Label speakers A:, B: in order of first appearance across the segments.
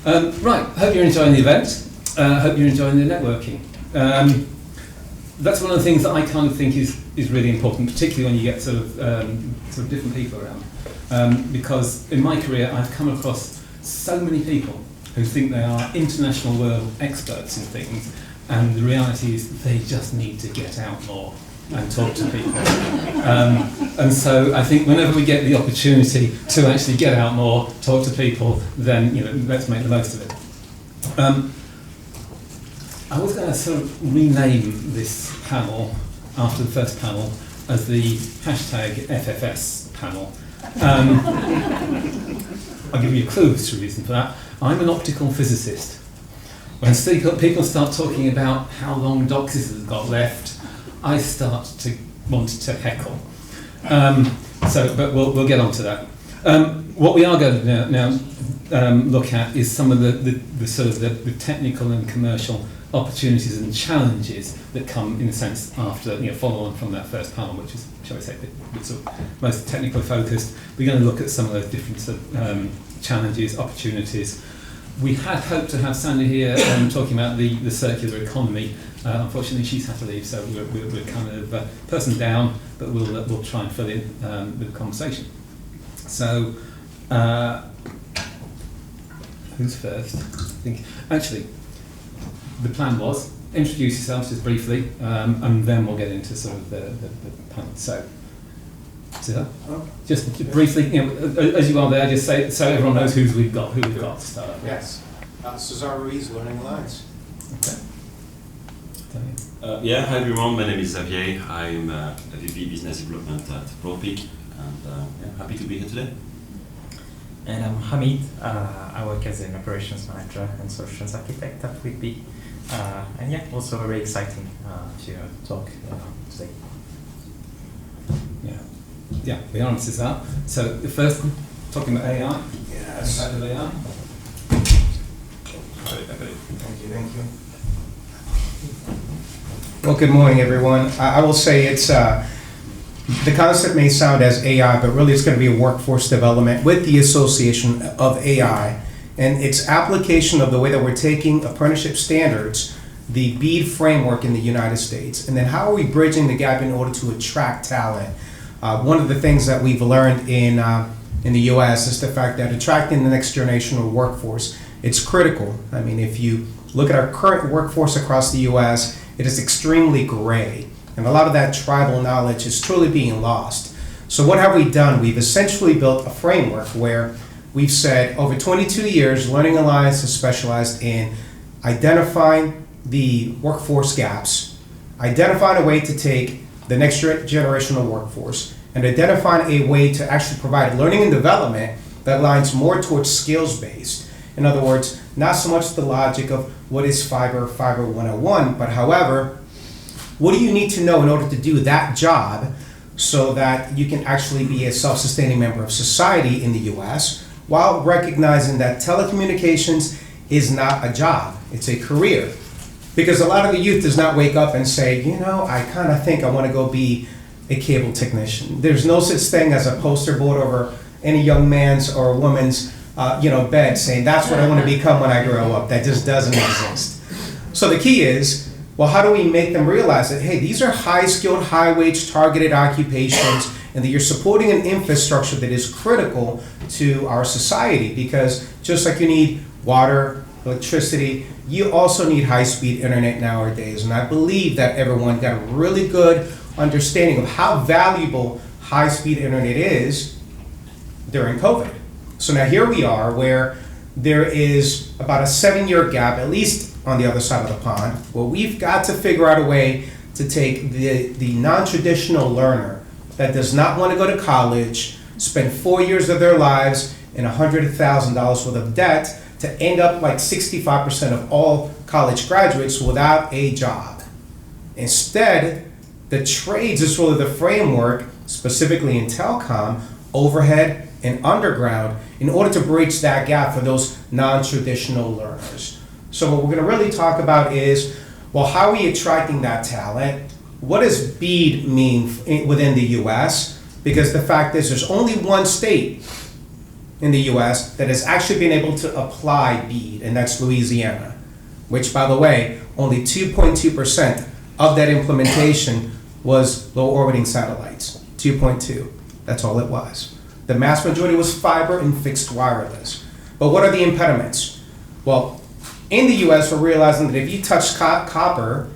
A: Right, hope you're enjoying the event. Hope you're enjoying the networking. That's one of the things that I kind of think is really important, particularly when you get sort of different people around. Because in my career, I've come across so many people who think they are international world experts in things, and the reality is they just need to get out more and talk to people. And so I think whenever we get the opportunity to actually get out more, talk to people, then let's make the most of it. I was going to sort of rename this panel after the first panel as the hashtag FFS panel. I'll give you a clue as to the reason for that. I'm an optical physicist. When people start talking about how long DOCSIS has got left, I start to want to heckle. But we'll get on to that. What we are going to now look at is some of the sort of the technical and commercial opportunities and challenges that come, in a sense, after follow on from that first panel, which is, shall we say, sort of most technically focused. We're going to look at some of those different sort of, challenges, opportunities. We had hoped to have Sandie here talking about the circular economy. Unfortunately, she's had to leave, so we're kind of person down, but we'll try and fill in with the conversation. So, who's first? I think actually, the plan was introduce yourselves just briefly, and then we'll get into sort of the panel. So, Cesar, just briefly, as you are there, just say so everyone knows who we've got to start with.
B: Yes, Cesar Ruiz, Learning Alliance.
A: Okay.
C: Hi everyone, my name is Xavier. I'm a VP Business Development at Broadpeak, and happy to be here today.
D: And I'm Hamid. I work as an operations manager and solutions architect at Witbe. Also very exciting to talk today.
A: Yeah, we are on Cesar. So the first one, talking about AI.
B: Yes.
A: Impact of AI.
B: Thank you. Well, good morning, everyone. I will say it's the concept may sound as AI, but really it's going to be a workforce development with the association of AI and its application of the way that we're taking apprenticeship standards, the BEAD framework in the United States, and then how are we bridging the gap in order to attract talent. One of the things that we've learned in the U.S. is the fact that attracting the next generation of workforce, it's critical. I mean, if you look at our current workforce across the U.S., it is extremely gray, and a lot of that tribal knowledge is truly being lost. So what have we done? We've essentially built a framework where we've said over 22 years, Learning Alliance has specialized in identifying the workforce gaps, identifying a way to take the next generation of workforce, and identifying a way to actually provide learning and development that aligns more towards skills-based. In other words, not so much the logic of what is Fiber 101, but however, what do you need to know in order to do that job so that you can actually be a self-sustaining member of society in the US, while recognizing that telecommunications is not a job, it's a career. Because a lot of the youth does not wake up and say, I kind of think I want to go be a cable technician. There's no such thing as a poster board over any young man's or woman's bed saying that's what I want to become when I grow up. That just doesn't exist. So the key is, well, how do we make them realize that, hey, these are high-skilled, high-wage, targeted occupations, and that you're supporting an infrastructure that is critical to our society? Because just like you need water, electricity, you also need high-speed internet nowadays. And I believe that everyone got a really good understanding of how valuable high-speed internet is during COVID. So now here we are where there is about a 7-year gap, at least on the other side of the pond, where we've got to figure out a way to take the non-traditional learner that does not want to go to college, spend 4 years of their lives in $100,000 worth of debt, to end up like 65% of all college graduates without a job. Instead, the trades is really the framework, specifically in telecom, overhead and underground, in order to bridge that gap for those non-traditional learners. So what we're going to really talk about is, well, how are we attracting that talent? What does BEAD mean within the US? Because the fact is there's only one state in the US that has actually been able to apply BEAD, and that's Louisiana, which, by the way, only 2.2% of that implementation was low orbiting satellites. 2.2. That's all it was. The mass majority was fiber and fixed wireless. But what are the impediments? Well, in the US, we're realizing that if you touch copper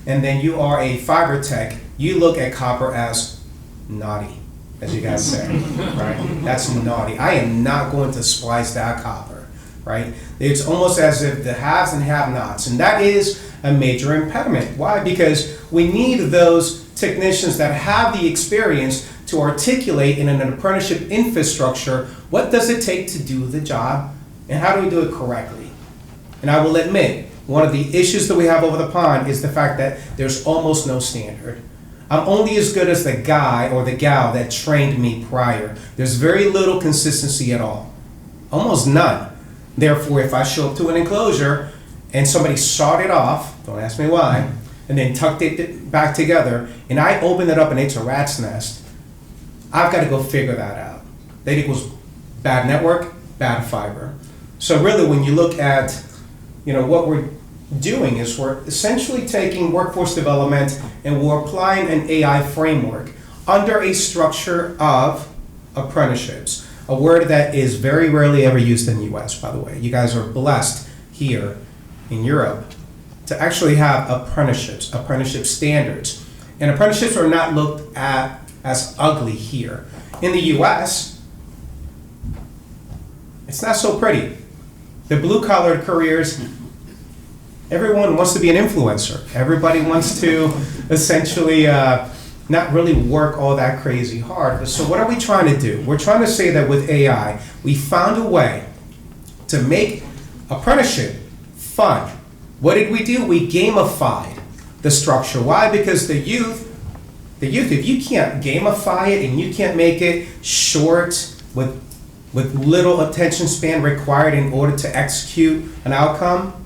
B: and then you are a fiber tech, you look at copper as naughty, as you guys say, right? That's naughty. I am not going to splice that copper, right? It's almost as if the haves and have-nots, and that is a major impediment. Why? Because we need those technicians that have the experience to articulate in an apprenticeship infrastructure, what does it take to do the job, and how do we do it correctly? And I will admit, one of the issues that we have over the pond is the fact that there's almost no standard. I'm only as good as the guy or the gal that trained me prior. There's very little consistency at all. Almost none. Therefore, if I show up to an enclosure and somebody sawed it off, don't ask me why, and then tucked it back together, and I open it up and it's a rat's nest, I've got to go figure that out. That equals bad network, bad fiber. So really, when you look at what we're doing is we're essentially taking workforce development and we're applying an AI framework under a structure of apprenticeships, a word that is very rarely ever used in the US, by the way. You guys are blessed here in Europe to actually have apprenticeships, apprenticeship standards. And apprenticeships are not looked at as ugly here. In the US, it's not so pretty. The blue-collar careers, everyone wants to be an influencer. Everybody wants to essentially not really work all that crazy hard. So what are we trying to do? We're trying to say that with AI, we found a way to make apprenticeship fun. What did we do? We gamified the structure. Why? Because the youth, if you can't gamify it and you can't make it short with little attention span required in order to execute an outcome,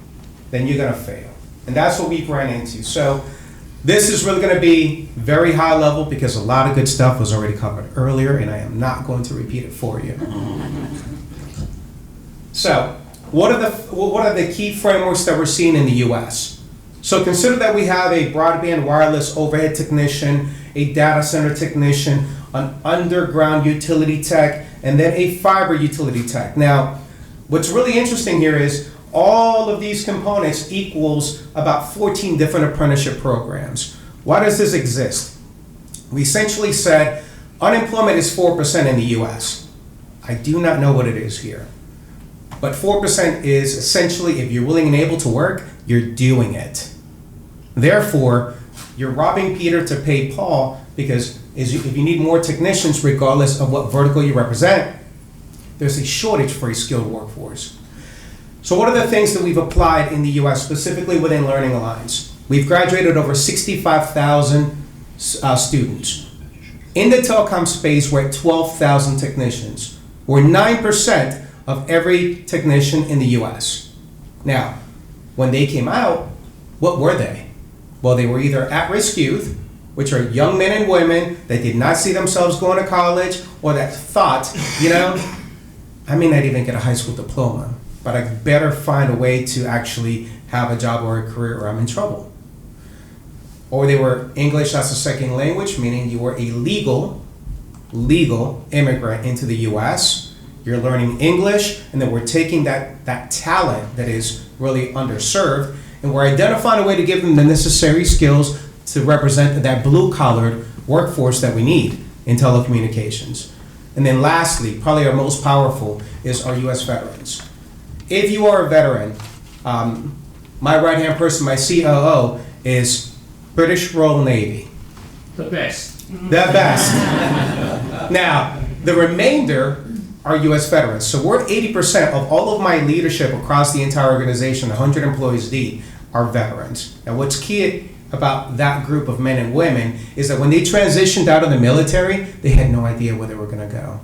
B: then you're going to fail. And that's what we've run into. So this is really going to be very high level because a lot of good stuff was already covered earlier, and I am not going to repeat it for you. So what are the key frameworks that we're seeing in the US? So consider that we have a broadband wireless overhead technician, a data center technician, an underground utility tech, and then a fiber utility tech. Now, what's really interesting here is all of these components equals about 14 different apprenticeship programs. Why does this exist? We essentially said unemployment is 4% in the US. I do not know what it is here. But 4% is essentially, if you're willing and able to work, you're doing it. Therefore, you're robbing Peter to pay Paul, because if you need more technicians, regardless of what vertical you represent, there's a shortage for a skilled workforce. So what are the things that we've applied in the US, specifically within Learning Alliance? We've graduated over 65,000 students. In the telecom space, we're at 12,000 technicians. We're 9% of every technician in the US. Now, when they came out, what were they? Well, they were either at-risk youth, which are young men and women that did not see themselves going to college, or that thought, I may not even get a high school diploma, but I better find a way to actually have a job or a career or I'm in trouble. Or they were English as a second language, meaning you were a legal immigrant into the US. You're learning English, and then we're taking that talent that is really underserved, and we're identifying a way to give them the necessary skills to represent that blue-collared workforce that we need in telecommunications. And then lastly, probably our most powerful, is our US veterans. If you are a veteran, my right-hand person, my COO, is British Royal Navy.
E: The best.
B: The best. Now, the remainder are US veterans. So we're 80% of all of my leadership across the entire organization, 100 employees deep, are veterans. Now, what's key about that group of men and women is that when they transitioned out of the military, they had no idea where they were going to go.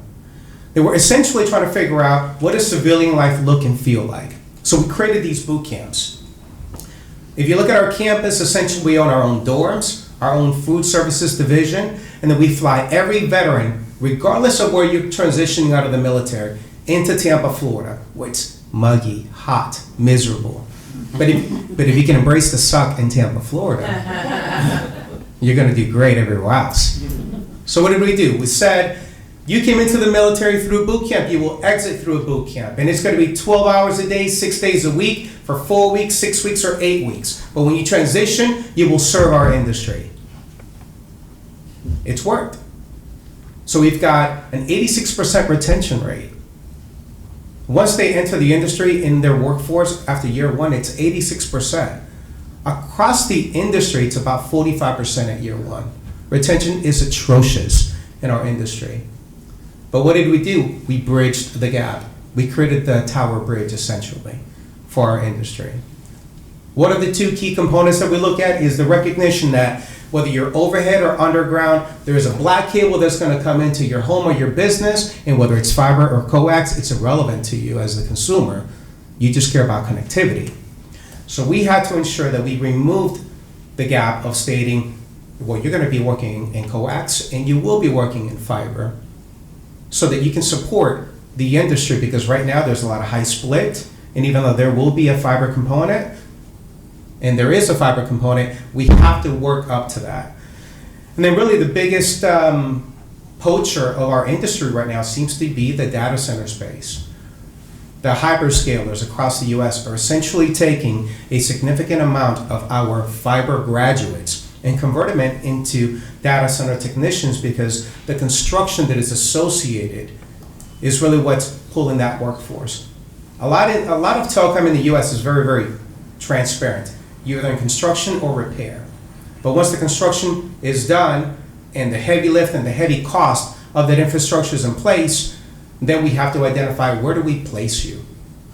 B: They were essentially trying to figure out what does civilian life look and feel like. So we created these boot camps. If you look at our campus, essentially we own our own dorms, our own food services division, and then we fly every veteran, regardless of where you're transitioning out of the military, into Tampa, Florida, where it's muggy, hot, miserable. But if you can embrace the suck in Tampa, Florida, you're going to do great everywhere else. So what did we do? We said, you came into the military through boot camp, you will exit through a boot camp. And it's going to be 12 hours a day, 6 days a week, for 4 weeks, 6 weeks, or 8 weeks. But when you transition, you will serve our industry. It's worked. So we've got an 86% retention rate. Once they enter the industry in their workforce after year one, it's 86%. Across the industry, it's about 45% at year one. Retention is atrocious in our industry. But what did we do? We bridged the gap. We created the tower bridge, essentially, for our industry. One of the two key components that we look at is the recognition that whether you're overhead or underground, there is a black cable that's going to come into your home or your business, and whether it's fiber or coax, it's irrelevant to you as the consumer. You just care about connectivity. So we had to ensure that we removed the gap of stating, well, you're going to be working in coax and you will be working in fiber, so that you can support the industry, because right now there's a lot of high split, and even though there will be a fiber component, and there is a fiber component, we have to work up to that. And then really the biggest poacher of our industry right now seems to be the data center space. The hyperscalers across the US are essentially taking a significant amount of our fiber graduates and converting them into data center technicians, because the construction that is associated is really what's pulling that workforce. A lot of telecom in the US is very, very transparent. You're either in construction or repair. But once the construction is done and the heavy lift and the heavy cost of that infrastructure is in place, then we have to identify, where do we place you?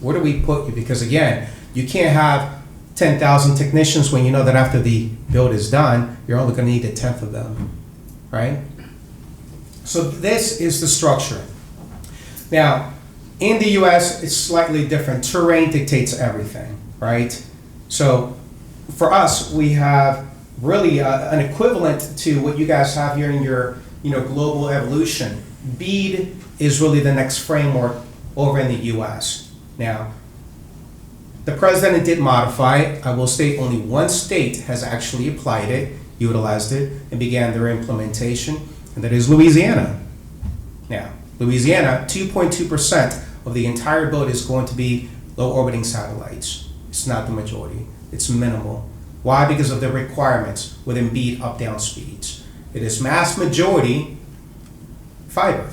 B: Where do we put you? Because again, you can't have 10,000 technicians when you know that after the build is done, you're only going to need a tenth of them, right? So this is the structure. Now, in the US, it's slightly different. Terrain dictates everything, right? So for us, we have really an equivalent to what you guys have here in your global evolution. BEAD is really the next framework over in the US. Now, the president did modify it. I will state only one state has actually applied it, utilized it, and began their implementation, and that is Louisiana. Now, Louisiana, 2.2% of the entire build is going to be low orbiting satellites. It's not the majority. It's minimal. Why? Because of the requirements within BEAD up-down speeds. It is mass majority fiber.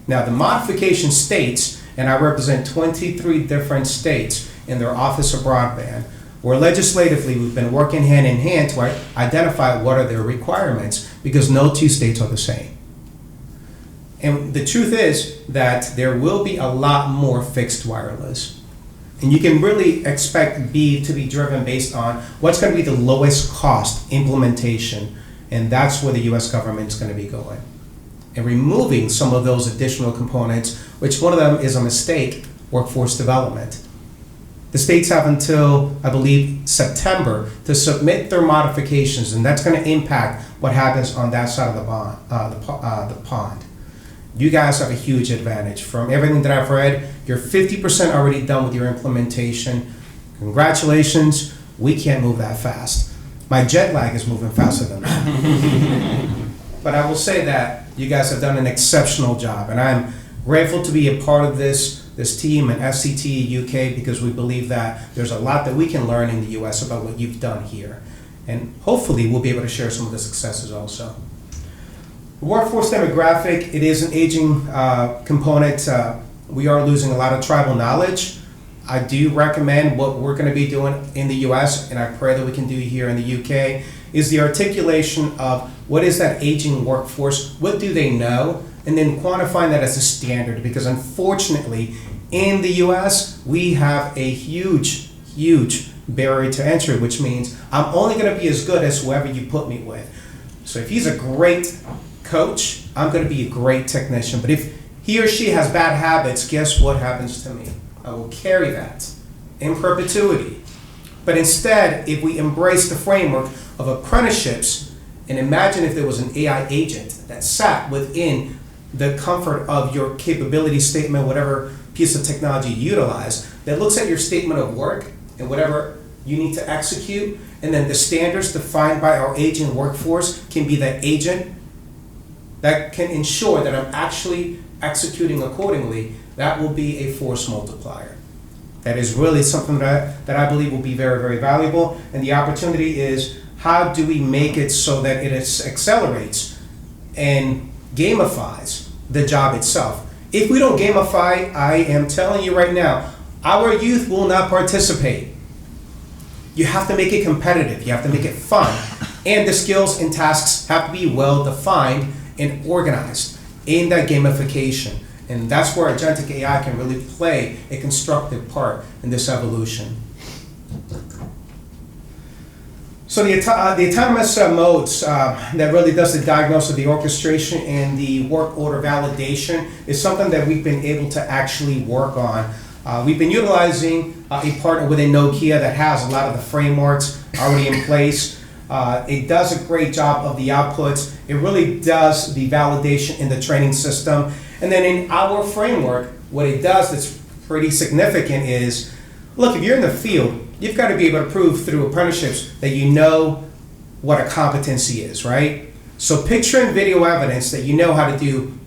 B: Now, the modification states, and I represent 23 different states in their Office of Broadband, where legislatively we've been working hand in hand to identify what are their requirements, because no two states are the same. And the truth is that there will be a lot more fixed wireless. And you can really expect BEAD to be driven based on what's going to be the lowest cost implementation, and that's where the US government's going to be going. And removing some of those additional components, which one of them is a mistake, workforce development. The states have until, I believe, September to submit their modifications, and that's going to impact what happens on that side of the pond. You guys have a huge advantage. From everything that I've read, you're 50% already done with your implementation. Congratulations. We can't move that fast. My jet lag is moving faster than that. But I will say that you guys have done an exceptional job, and I'm grateful to be a part of this team in SCTE UK, because we believe that there's a lot that we can learn in the US about what you've done here. And hopefully we'll be able to share some of the successes also. Workforce demographic, it is an aging component. We are losing a lot of tribal knowledge. I do recommend what we're going to be doing in the US, and I pray that we can do here in the UK, is the articulation of what is that aging workforce, what do they know, and then quantifying that as a standard, because unfortunately in the US we have a huge barrier to entry, which means I'm only going to be as good as whoever you put me with. So if he's a great coach, I'm going to be a great technician, but if he or she has bad habits, guess what happens to me? I will carry that in perpetuity. But instead, if we embrace the framework of apprenticeships, and imagine if there was an AI agent that sat within the comfort of your capability statement, whatever piece of technology you utilize that looks at your statement of work and whatever you need to execute, and then the standards defined by our agent workforce can be the agent that can ensure that I'm actually executing accordingly. That will be a force multiplier. That is really something that I believe will be very, very valuable. And the opportunity is, how do we make it so that it accelerates and gamifies the job itself? If we don't gamify, I am telling you right now, our youth will not participate. You have to make it competitive. You have to make it fun. And the skills and tasks have to be well defined and organized in that gamification. And that's where agentic AI can really play a constructive part in this evolution. So the autonomous modes that really does the diagnosis of the orchestration and the work order validation is something that we've been able to actually work on. We've been utilizing a partner within Nokia that has a lot of the frameworks already in place. It does a great job of the outputs. It really does the validation in the training system. And then in our framework, what it does that's pretty significant is, look, if you're in the field, you've got to be able to prove through apprenticeships that you know what a competency is, right? So picture and video evidence that you know how to do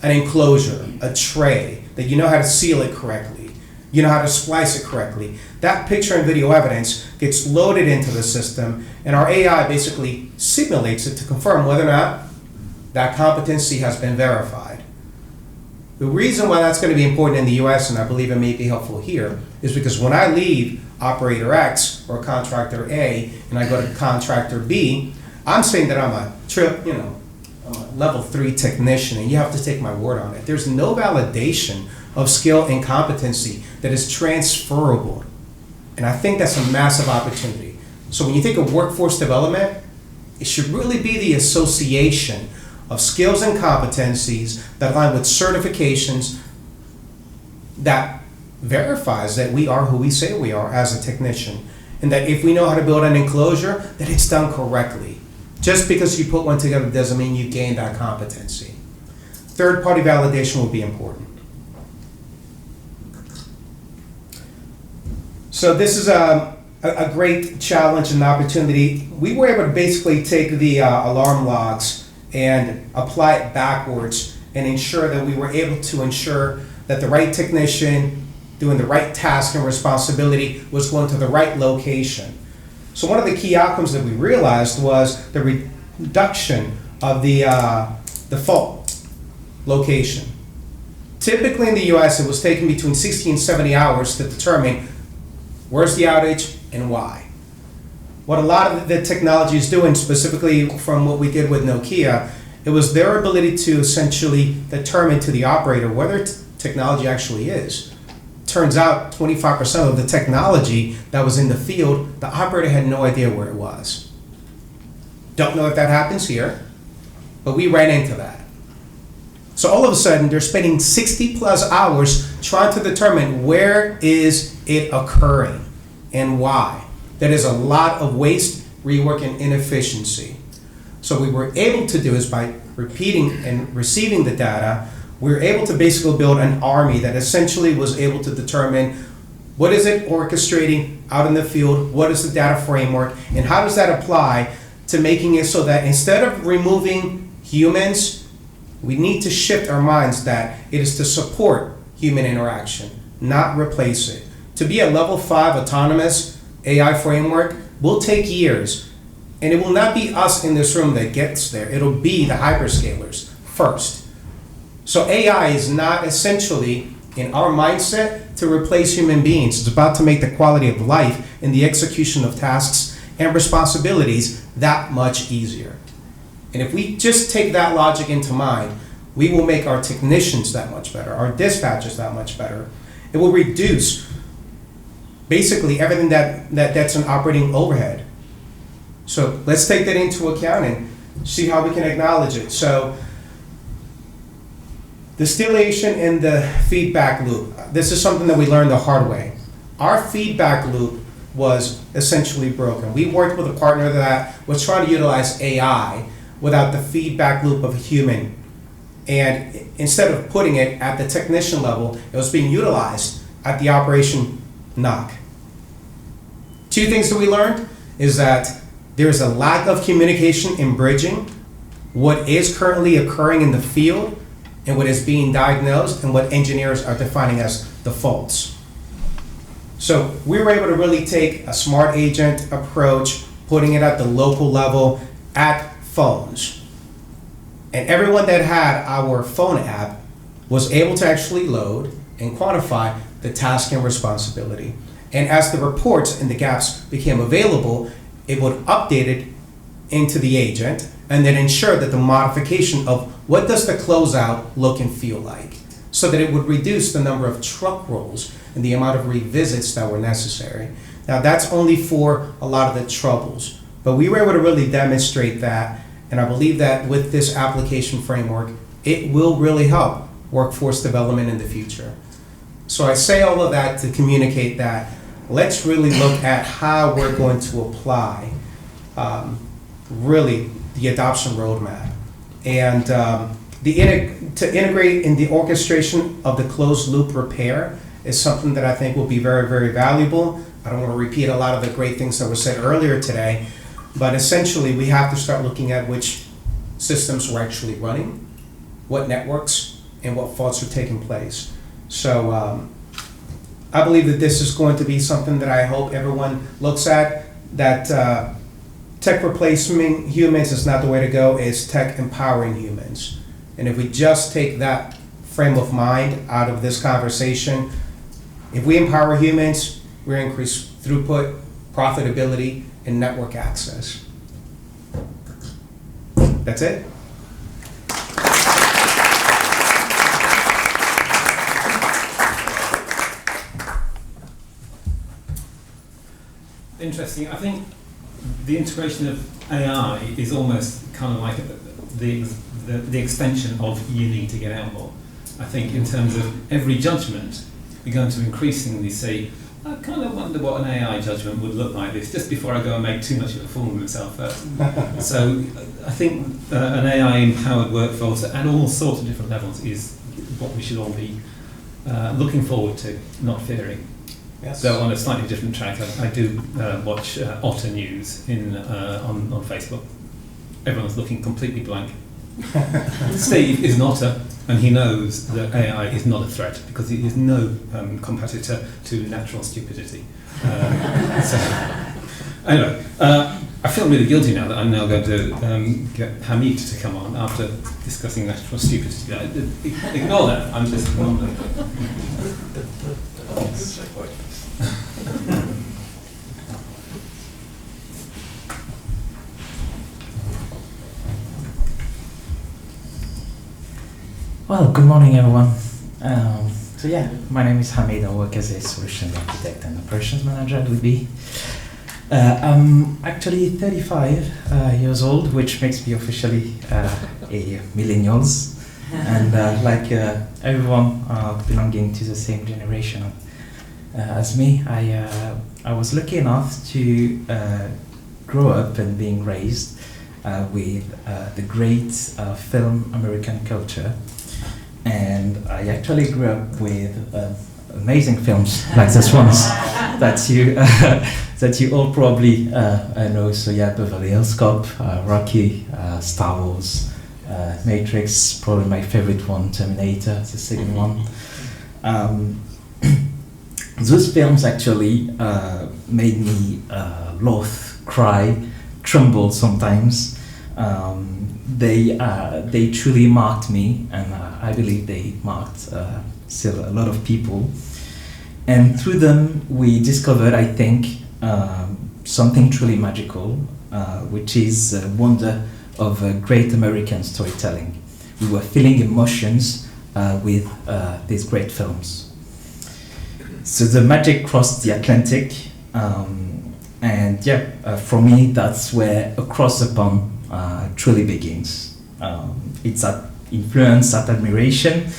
B: an enclosure, a tray, that you know how to seal it correctly, you know how to splice it correctly. That picture and video evidence gets loaded into the system, and our AI basically simulates it to confirm whether or not that competency has been verified. The reason why that's going to be important in the US, and I believe it may be helpful here, is because when I leave operator X or contractor A and I go to contractor B, I'm saying that I'm a level 3 technician, and you have to take my word on it. There's no validation of skill and competency that is transferable. And I think that's a massive opportunity. So when you think of workforce development, it should really be the association of skills and competencies that align with certifications that verifies that we are who we say we are as a technician. And that if we know how to build an enclosure, that it's done correctly. Just because you put one together doesn't mean you gain that competency. Third-party validation will be important. So this is a great challenge and opportunity. We were able to basically take the alarm logs and apply it backwards and ensure that we were able to ensure that the right technician doing the right task and responsibility was going to the right location. So one of the key outcomes that we realized was the reduction of the fault location. Typically in the US, it was taking between 60 and 70 hours to determine where's the outage and why. What a lot of the technology is doing, specifically from what we did with Nokia, it was their ability to essentially determine to the operator whether technology actually is. Turns out 25% of the technology that was in the field, the operator had no idea where it was. Don't know if that happens here, but we ran into that. So all of a sudden, they're spending 60 plus hours trying to determine where is it occurring and why. That is a lot of waste, rework, and inefficiency. So what we were able to do is by repeating and receiving the data, we were able to basically build an army that essentially was able to determine what is it orchestrating out in the field, what is the data framework, and how does that apply to making it so that instead of removing humans, we need to shift our minds that it is to support human interaction, not replace it. To be a level 5 autonomous AI framework will take years, and it will not be us in this room that gets there. It'll be the hyperscalers first. So AI is not essentially, in our mindset, to replace human beings. It's about to make the quality of life and the execution of tasks and responsibilities that much easier. And if we just take that logic into mind, we will make our technicians that much better, our dispatchers that much better. It will reduce basically everything that's an operating overhead. So let's take that into account and see how we can acknowledge it. So distillation and the feedback loop. This is something that we learned the hard way. Our feedback loop was essentially broken. We worked with a partner that was trying to utilize AI without the feedback loop of a human And instead of putting it at the technician level, it was being utilized at the operation NOC. Two things that we learned is that there's a lack of communication in bridging what is currently occurring in the field and what is being diagnosed and what engineers are defining as the faults. So we were able to really take a smart agent approach, putting it at the local level at phones. And everyone that had our phone app was able to actually load and quantify the task and responsibility. And as the reports and the gaps became available, it would update it into the agent and then ensure that the modification of what does the closeout look and feel like, so that it would reduce the number of truck rolls and the amount of revisits that were necessary. Now that's only for a lot of the troubles, but we were able to really demonstrate that, and I believe that with this application framework, it will really help workforce development in the future. So I say all of that to communicate that let's really look at how we're going to apply really the adoption roadmap. And to integrate in the orchestration of the closed loop repair is something that I think will be very, very valuable. I don't want to repeat a lot of the great things that were said earlier today, but essentially we have to start looking at which systems we're actually running, what networks, and what faults are taking place. So I believe that this is going to be something that I hope everyone looks at, that tech replacing humans is not the way to go, it's tech empowering humans. And if we just take that frame of mind out of this conversation, if we empower humans, we increase throughput, profitability, and network access. That's it.
A: Interesting. I think the integration of AI is almost kind of like the extension of you need to get out more. I think in terms of every judgment, we're going to increasingly see, I kind of wonder what an AI judgment would look like this, just before I go and make too much of a fool of myself first. So I think an AI-empowered workforce at all sorts of different levels is what we should all be looking forward to, not fearing.
B: Yes.
A: So on a slightly different track, I do watch Otter News on Facebook. Everyone's looking completely blank. Steve is an otter, and he knows that AI is not a threat because it is no competitor to natural stupidity. So anyway, I feel really guilty now that I'm now going to get Hamid to come on after discussing natural stupidity. Ignore that. I'm just wondering.
D: Well, good morning, everyone. So yeah, my name is Hamid. I work as a solutions architect and operations manager at Witbe. I'm actually 35 years old, which makes me officially a millennials. And like everyone belonging to the same generation as me, I was lucky enough to grow up and being raised with the great film American culture. And I actually grew up with amazing films like this ones that you all probably know. So yeah, Beverly Hills Cop, Rocky, Star Wars, Matrix, probably my favorite one, Terminator, the second one. Those films actually made me laugh, cry, tremble sometimes. They truly marked me, and I believe they marked still a lot of people. And through them, we discovered, I think, something truly magical, which is a wonder of great American storytelling. We were feeling emotions with these great films. So the magic crossed the Atlantic, and yeah, for me, that's where Across the Pond truly begins. It's that influence, that admiration,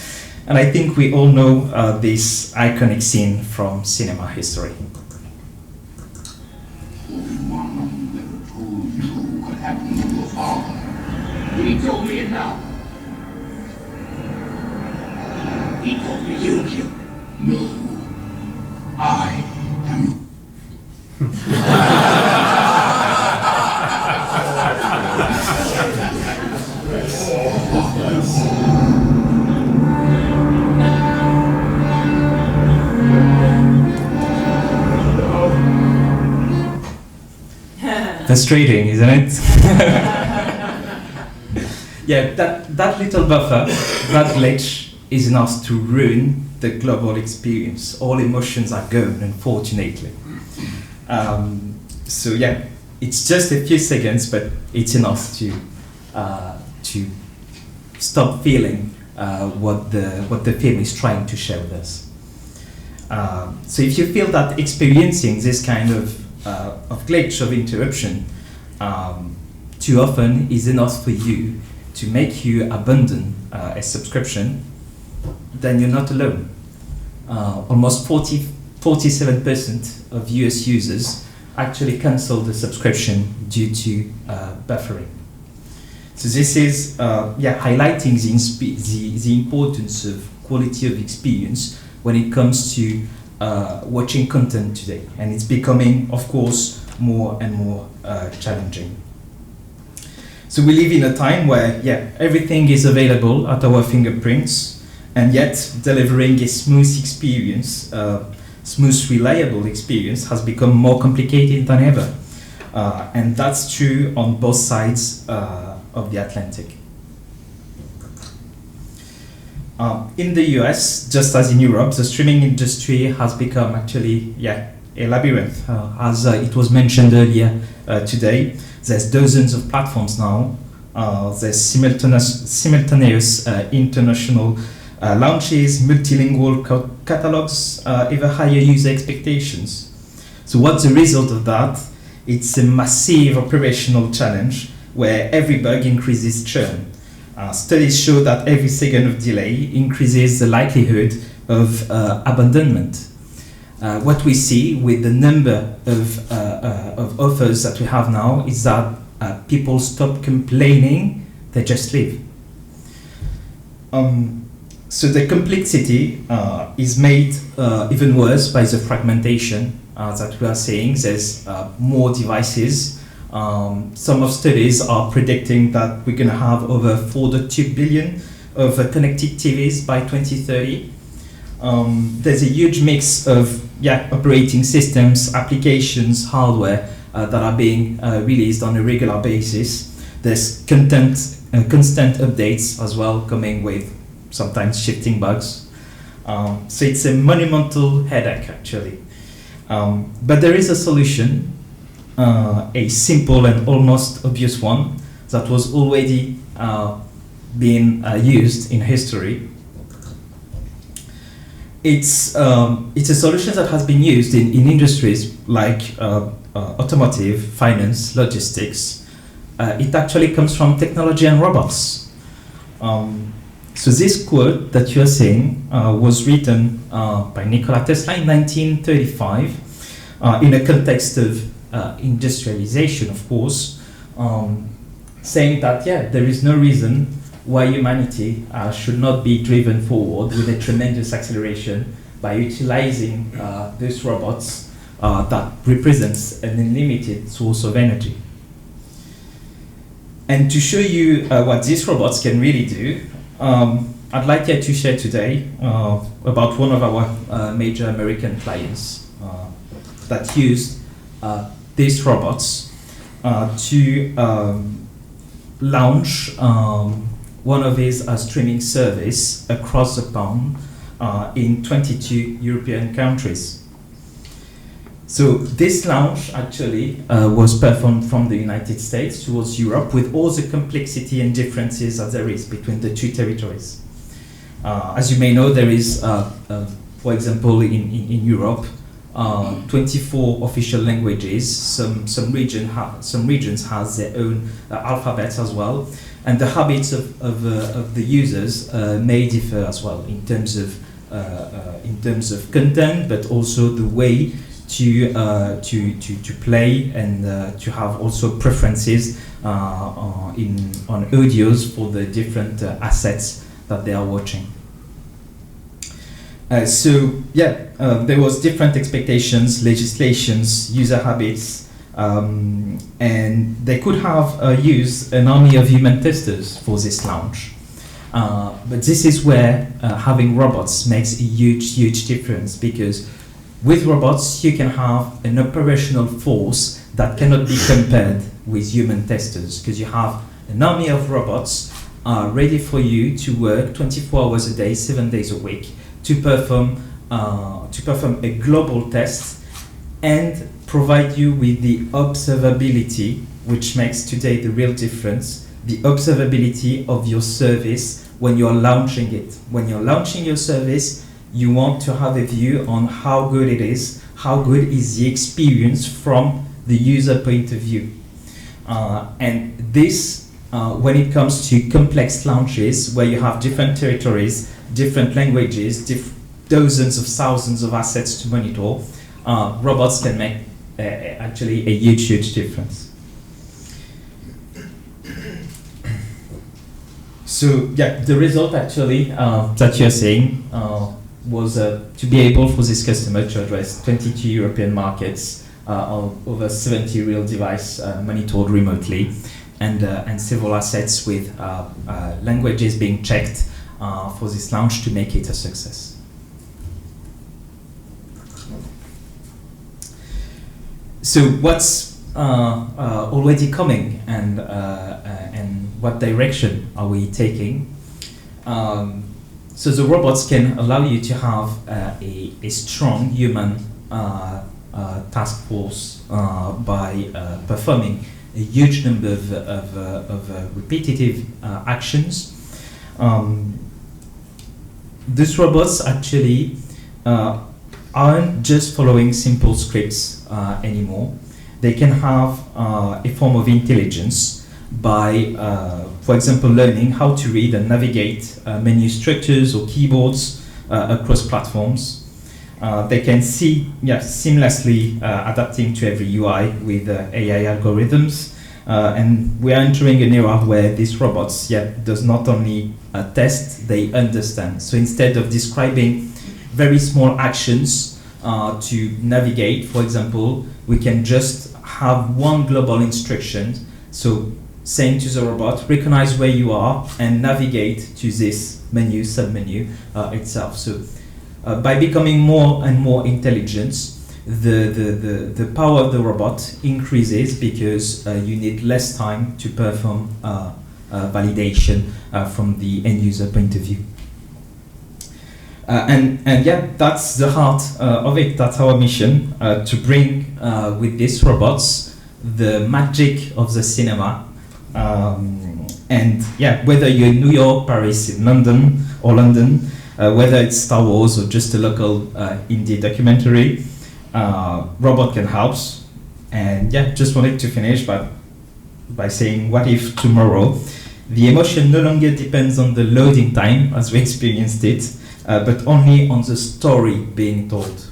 D: and I think we all know this iconic scene from cinema history.
E: He told me enough. people believe you. No. I am.
D: Frustrating, isn't it? Yeah, that little buffer, that glitch is enough to ruin the global experience. All emotions are gone, unfortunately. So yeah, it's just a few seconds, but it's enough to stop feeling what the film is trying to share with us. So if you feel that experiencing this kind of glitch, of interruption, too often is enough for you to make you abandon a subscription, then you're not alone. Almost 47% of US users actually cancel the subscription due to buffering. So this is highlighting the importance of quality of experience when it comes to watching content today, and it's becoming, of course, more and more challenging. So we live in a time where, everything is available at our fingerprints, and yet delivering a smooth experience, smooth, reliable experience has become more complicated than ever. And that's true on both sides of the Atlantic. In the US, just as in Europe, the streaming industry has become actually, a labyrinth. As it was mentioned earlier today, there's dozens of platforms now. There's simultaneous international launches, multilingual catalogs, ever higher user expectations. So what's the result of that? It's a massive operational challenge where every bug increases churn. Studies show that every second of delay increases the likelihood of abandonment. What we see with the number of offers that we have now is that people stop complaining, they just leave. So the complexity is made even worse by the fragmentation that we are seeing. There's more devices. Some of studies are predicting that we're going to have over 4.2 billion of connected TVs by 2030. There's a huge mix of operating systems, applications, hardware that are being released on a regular basis. There's constant updates as well, coming with sometimes shifting bugs. So it's a monumental headache, actually. But there is a solution, a simple and almost obvious one that was already being used in history. It's a solution that has been used in industries like automotive, finance, logistics. It actually comes from technology and robots. So this quote that you're seeing was written by Nikola Tesla in 1935 in a context of industrialization, of course, saying that, there is no reason why humanity should not be driven forward with a tremendous acceleration by utilizing these robots that represents an unlimited source of energy. And to show you what these robots can really do, I'd like to share today about one of our major American clients that used these robots to launch one of his streaming service across the pond in 22 European countries. So this launch actually was performed from the United States towards Europe with all the complexity and differences that there is between the two territories. As you may know, there is, for example, in Europe, 24 official languages. Some regions has their own alphabets as well, and the habits of the users may differ as well in terms of content, but also the way to play and to have also preferences on audios for the different assets that they are watching. There was different expectations, legislations, user habits, and they could have used an army of human testers for this launch. But this is where having robots makes a huge difference, because with robots you can have an operational force that cannot be compared with human testers, because you have an army of robots ready for you to work 24 hours a day, 7 days a week, to perform a global test and provide you with the observability, which makes today the real difference, the observability of your service when you're launching it. When you're launching your service, you want to have a view on how good it is, how good is the experience from the user point of view. And this, when it comes to complex launches, where you have different territories, different languages, dozens of thousands of assets to monitor, robots can make actually a huge difference. So the result actually that you're saying was to be able for this customer to address 22 European markets, over 70 real device monitored remotely, and several assets with languages being checked for this launch to make it a success. So what's already coming, and what direction are we taking? So the robots can allow you to have a strong human task force by performing a huge number of repetitive actions. These robots actually aren't just following simple scripts anymore. They can have a form of intelligence by, for example, learning how to read and navigate menu structures or keyboards across platforms. They can seamlessly adapting to every UI with AI algorithms. And we are entering an era where these robots does not only test, they understand. So instead of describing very small actions to navigate, for example, we can just have one global instruction. So saying to the robot, recognize where you are and navigate to this menu, submenu itself. So by becoming more and more intelligent, the power of the robot increases, because you need less time to perform validation from the end user point of view. And that's the heart of it. That's our mission, to bring with these robots the magic of the cinema. And whether you're in New York, Paris, in London, whether it's Star Wars or just a local indie documentary, robot can help. And just wanted to finish by saying, what if tomorrow the emotion no longer depends on the loading time as we experienced it, but only on the story being told.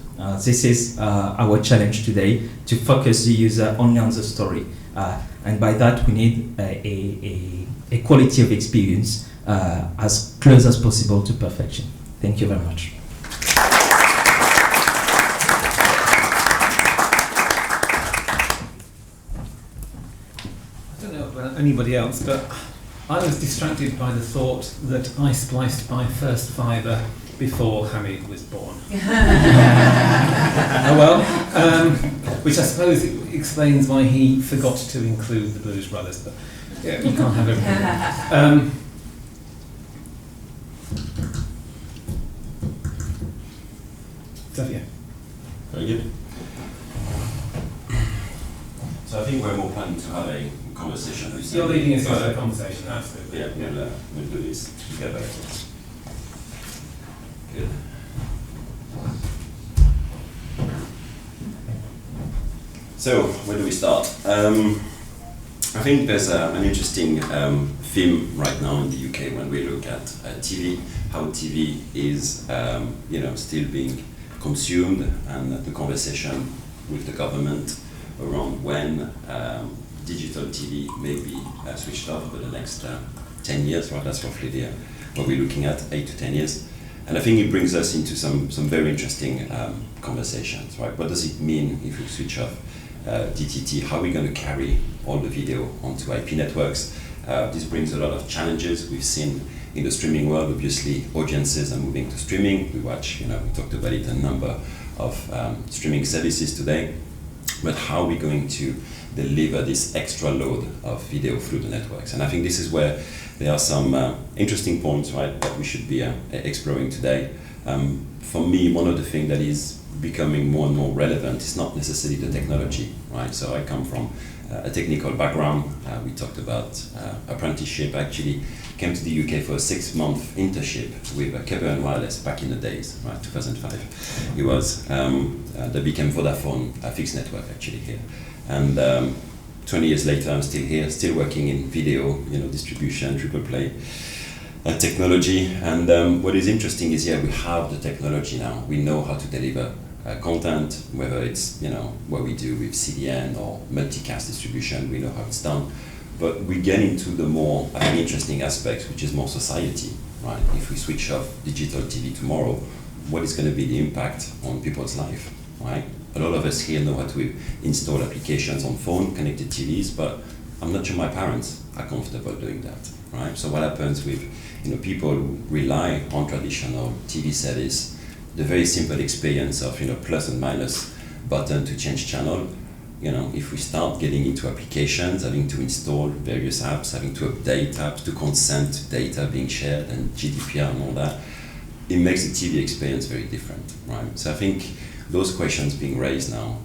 D: This is our challenge today, to focus the user only on the story. And by that we need a quality of experience as close as possible to perfection. Thank you very much.
A: I don't know about anybody else, but I was distracted by the thought that I spliced my first fibre before Hamid was born. Oh well, which I suppose explains why he forgot to include the Blues Brothers, but you can't have everything. Xavier.
C: Very good. So I think we're more planning to have a conversation with
A: You're leading us
C: Sandie.
A: to a conversation, absolutely.
C: We'll do this together. Good. So, where do we start? I think there's an interesting theme right now in the UK when we look at TV, how TV is still being consumed, and the conversation with the government around when digital TV may be switched off over the next 10 years, right? That's roughly what we're looking at, 8 to 10 years. And I think it brings us into some very interesting conversations, right? What does it mean if we switch off DTT? How are we going to carry all the video onto IP networks? This brings a lot of challenges. We've seen in the streaming world, obviously, audiences are moving to streaming. We watch, we talked about it, a number of streaming services today. But how are we going to deliver this extra load of video through the networks? And I think this is where there are some interesting points, right, that we should be exploring today. For me, one of the things that is becoming more and more relevant is not necessarily the technology, right? So I come from a technical background. We talked about apprenticeship. I actually came to the UK for a 6-month internship with Cable and Wireless back in the days, right, 2005. It was, that became Vodafone, a fixed network actually here. And 20 years later, I'm still here, still working in video, distribution, triple play technology. And what is interesting is, we have the technology now. We know how to deliver content, whether it's what we do with CDN or multicast distribution. We know how it's done. But we get into the more interesting aspects, which is more society, right? If we switch off digital TV tomorrow, what is going to be the impact on people's life, right? A lot of us here know how to install applications on phone, connected TVs, but I'm not sure my parents are comfortable doing that, right? So what happens with people who rely on traditional TV service, the very simple experience of plus and minus button to change channel. If we start getting into applications, having to install various apps, having to update apps, to consent to data being shared and GDPR and all that, it makes the TV experience very different, right? So I think those questions being raised now,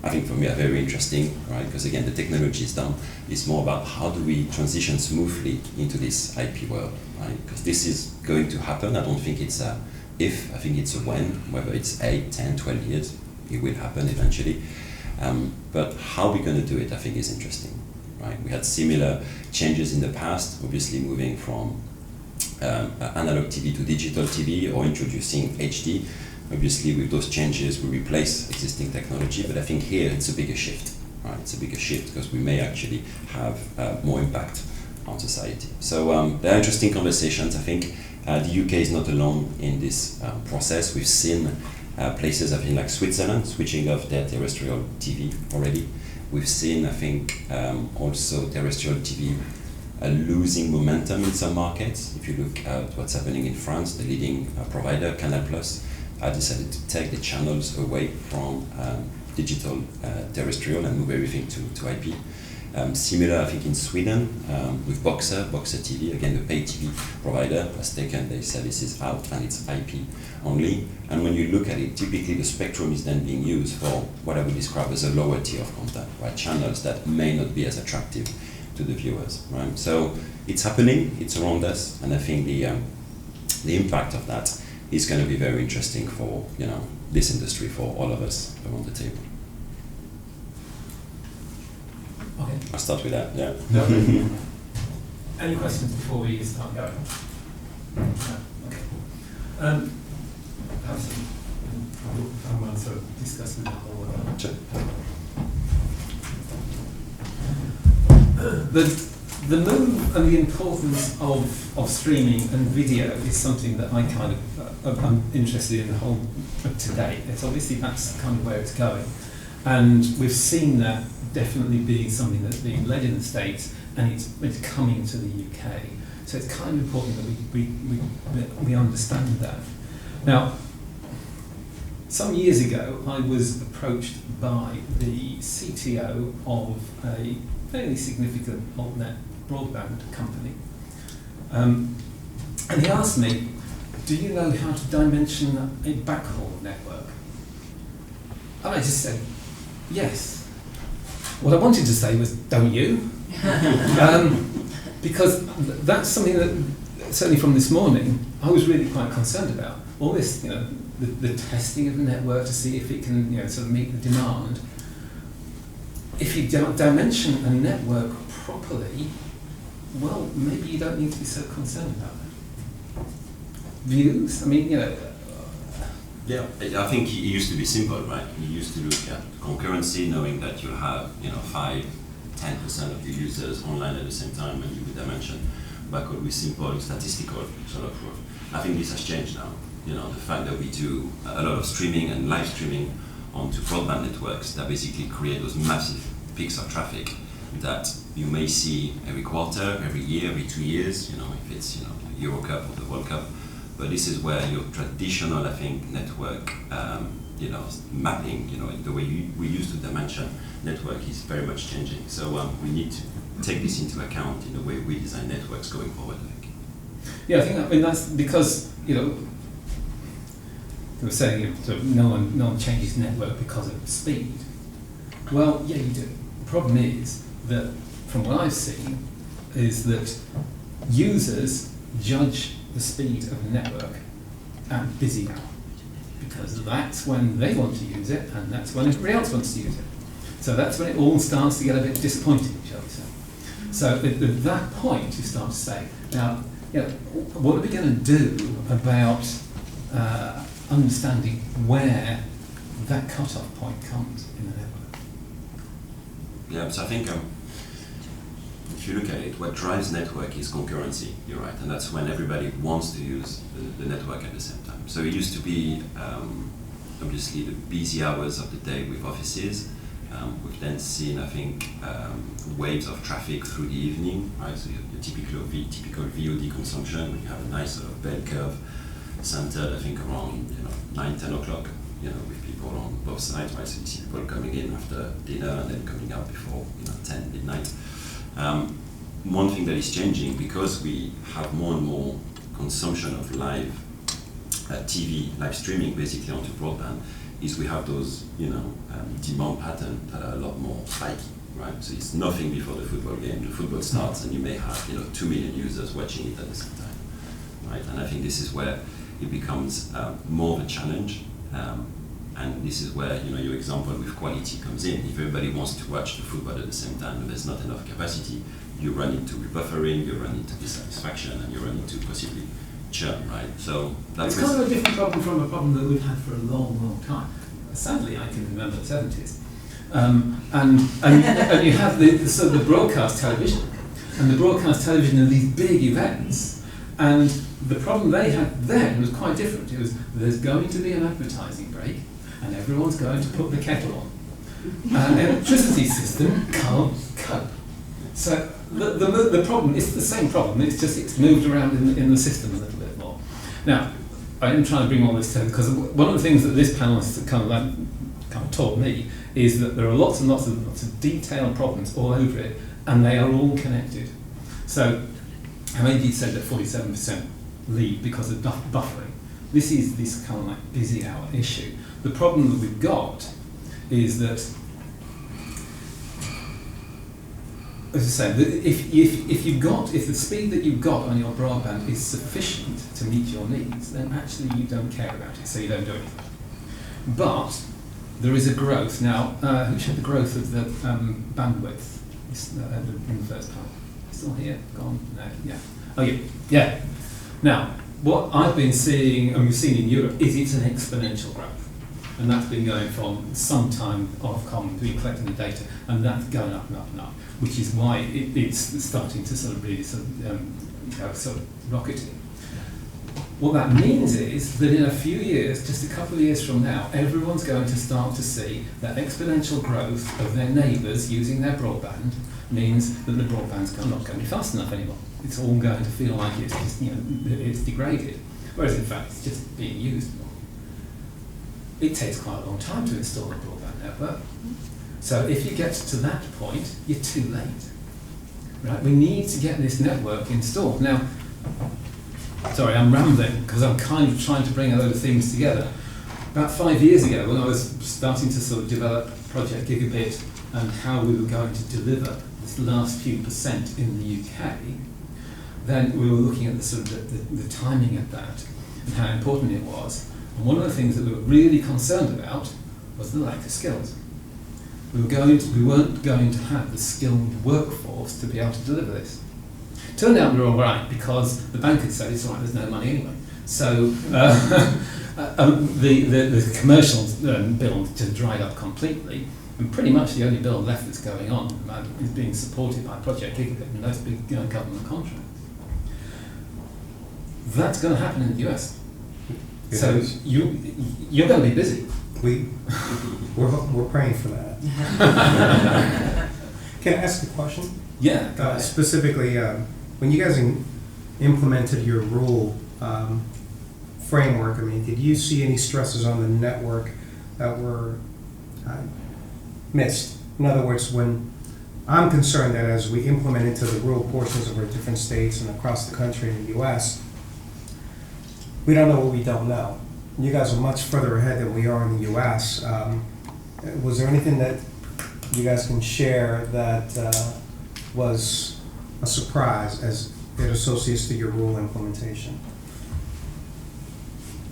C: I think for me are very interesting, right? Because again, the technology is done. It's more about how do we transition smoothly into this IP world, right? Because this is going to happen. I don't think it's a if, I think it's a when, whether it's 8, 10, 12 years, it will happen eventually. But how we're going to do it, I think, is interesting, right? We had similar changes in the past, obviously moving from analog TV to digital TV or introducing HD. Obviously, with those changes, we replace existing technology, but I think here it's a bigger shift, right? It's a bigger shift because we may actually have more impact on society. So there are interesting conversations. I think the UK is not alone in this process. We've seen places, I think, like Switzerland switching off their terrestrial TV already. We've seen, I think, also terrestrial TV losing momentum in some markets. If you look at what's happening in France, the leading provider, Canal+, decided to take the channels away from digital terrestrial and move everything to IP. Similar, I think, in Sweden with Boxer TV, again, the pay TV provider has taken their services out and it's IP only. And when you look at it, typically the spectrum is then being used for what I would describe as a lower tier of content, right? Channels that may not be as attractive to the viewers, right? So it's happening, it's around us, and I think the impact of that is going to be very interesting for this industry, for all of us around the table.
A: Okay.
C: I'll start with that, yeah.
A: Any questions before we start going? No? Okay. Perhaps I want to discuss with the whole
C: Sure.
A: The move and the importance of streaming and video is something that I kind of I'm interested in the whole today. It's obviously that's kind of where it's going, and we've seen that definitely being something that's being led in the States, and it's coming to the UK. So it's kind of important that we understand that. Now, some years ago, I was approached by the CTO of a fairly significant altnet broadband company. And he asked me, do you know how to dimension a backhaul network? And I just said, yes. What I wanted to say was, don't you? Because that's something that, certainly from this morning, I was really quite concerned about. All this, the testing of the network to see if it can, sort of meet the demand. If you don't dimension a network properly, well, maybe you don't need to be so concerned about that. Views? I mean,
C: Yeah, I think it used to be simple, right? You used to look at concurrency, knowing that you have, 5, 10% of your users online at the same time, and you would dimension backhaul with simple statistical sort of proof. I think this has changed now, you know, the fact that we do a lot of streaming and live streaming onto broadband networks that basically create those massive peaks of traffic that you may see every quarter, every year, every 2 years, you know, if it's, you know, the Euro Cup or the World Cup. But this is where your traditional, I think, network, you know, mapping, you know, the way we used to dimension network is very much changing. So we need to take this into account in the way we design networks going forward.
A: Yeah, I mean that's because, you know, they were saying, you know, sort of no one changes network because of speed. Well, yeah, you do. The problem is that, from what I've seen, is that users judge the speed of the network at busy hour, because that's when they want to use it, and that's when everybody else wants to use it. So that's when it all starts to get a bit disappointing, shall we say. So at that point, you start to say, now, you know, what are we going to do about understanding where that cut-off point comes in the network?
C: Yeah, so I think if you look at it, what drives network is concurrency, you're right, and that's when everybody wants to use the network at the same time. So it used to be obviously the busy hours of the day with offices. We've then seen, I think, waves of traffic through the evening, right? So your typical VOD consumption, when you have a nice sort of bell curve centered, I think, around 9, 10 o'clock, with people on both sides, right? So you see people coming in after dinner and then coming out before 10, midnight. One thing that is changing, because we have more and more consumption of live TV, live streaming basically onto broadband, is we have those, demand patterns that are a lot more spiky, right? So it's nothing before the football game. The football starts and you may have, 2 million users watching it at the same time, right? And I think this is where it becomes more of a challenge. And this is where, your example with quality comes in. If everybody wants to watch the football at the same time and there's not enough capacity, you run into rebuffering, you run into dissatisfaction, and you run into possibly churn, right? So that's
A: it's kind of a different problem from a problem that we've had for a long, long time. Sadly, I can remember the 70s. And you have the broadcast television, and the broadcast television are these big events, and the problem they had then was quite different. It was, there's going to be an advertising break, and everyone's going to put the kettle on. And the electricity system can't cope. So the problem, it's the same problem, it's moved around in the system a little bit more. Now, I am trying to bring all this together because one of the things that this panel has kind of taught me is that there are lots and lots of detailed problems all over it, and they are all connected. So, Hamid said that 47% leave because of buffering. This is this kind of like busy hour issue. The problem that we've got is that, as I say, if the speed that you've got on your broadband is sufficient to meet your needs, then actually you don't care about it, so you don't do anything. But there is a growth now. Who showed the growth of the bandwidth in the first part? Still here? Gone? No. Yeah. Oh yeah. Yeah. Now, what I've been seeing, and we've seen in Europe, is it's an exponential growth. And that's been going from some time Ofcom to be collecting the data, and that's going up and up and up, which is why it's starting to sort of really sort of rocketing. What that means is that in a few years, just a couple of years from now, everyone's going to start to see that exponential growth of their neighbours using their broadband means that the broadband's not going to be fast enough anymore. It's all going to feel like it's just, it's degraded, whereas in fact it's just being used more. It takes quite a long time to install a broadband network. So if you get to that point, you're too late. Right? We need to get this network installed. Now, sorry, I'm rambling because I'm kind of trying to bring a load of things together. About 5 years ago, when I was starting to sort of develop Project Gigabit and how we were going to deliver this last few % in the UK, then we were looking at the sort of the timing of that and how important it was. And one of the things that we were really concerned about was the lack of skills. We weren't going to have the skilled workforce to be able to deliver this. Turned out we were all right because the bank had said it's all right, there's no money anyway. So the commercial build just dried up completely, and pretty much the only build left that's going on is being supported by Project Gigabit and those big government contracts. That's going to happen in the US. So you're going to be busy.
B: We're praying for that. Can I ask a question?
A: Yeah. go ahead.
B: Specifically, when you guys implemented your rule framework, I mean, did you see any stresses on the network that were missed? In other words, when I'm concerned that as we implement into the rural portions of our different states and across the country in the U.S., we don't know what we don't know. You guys are much further ahead than we are in the U.S. Was there anything that you guys can share that was a surprise as it associates to your rule implementation?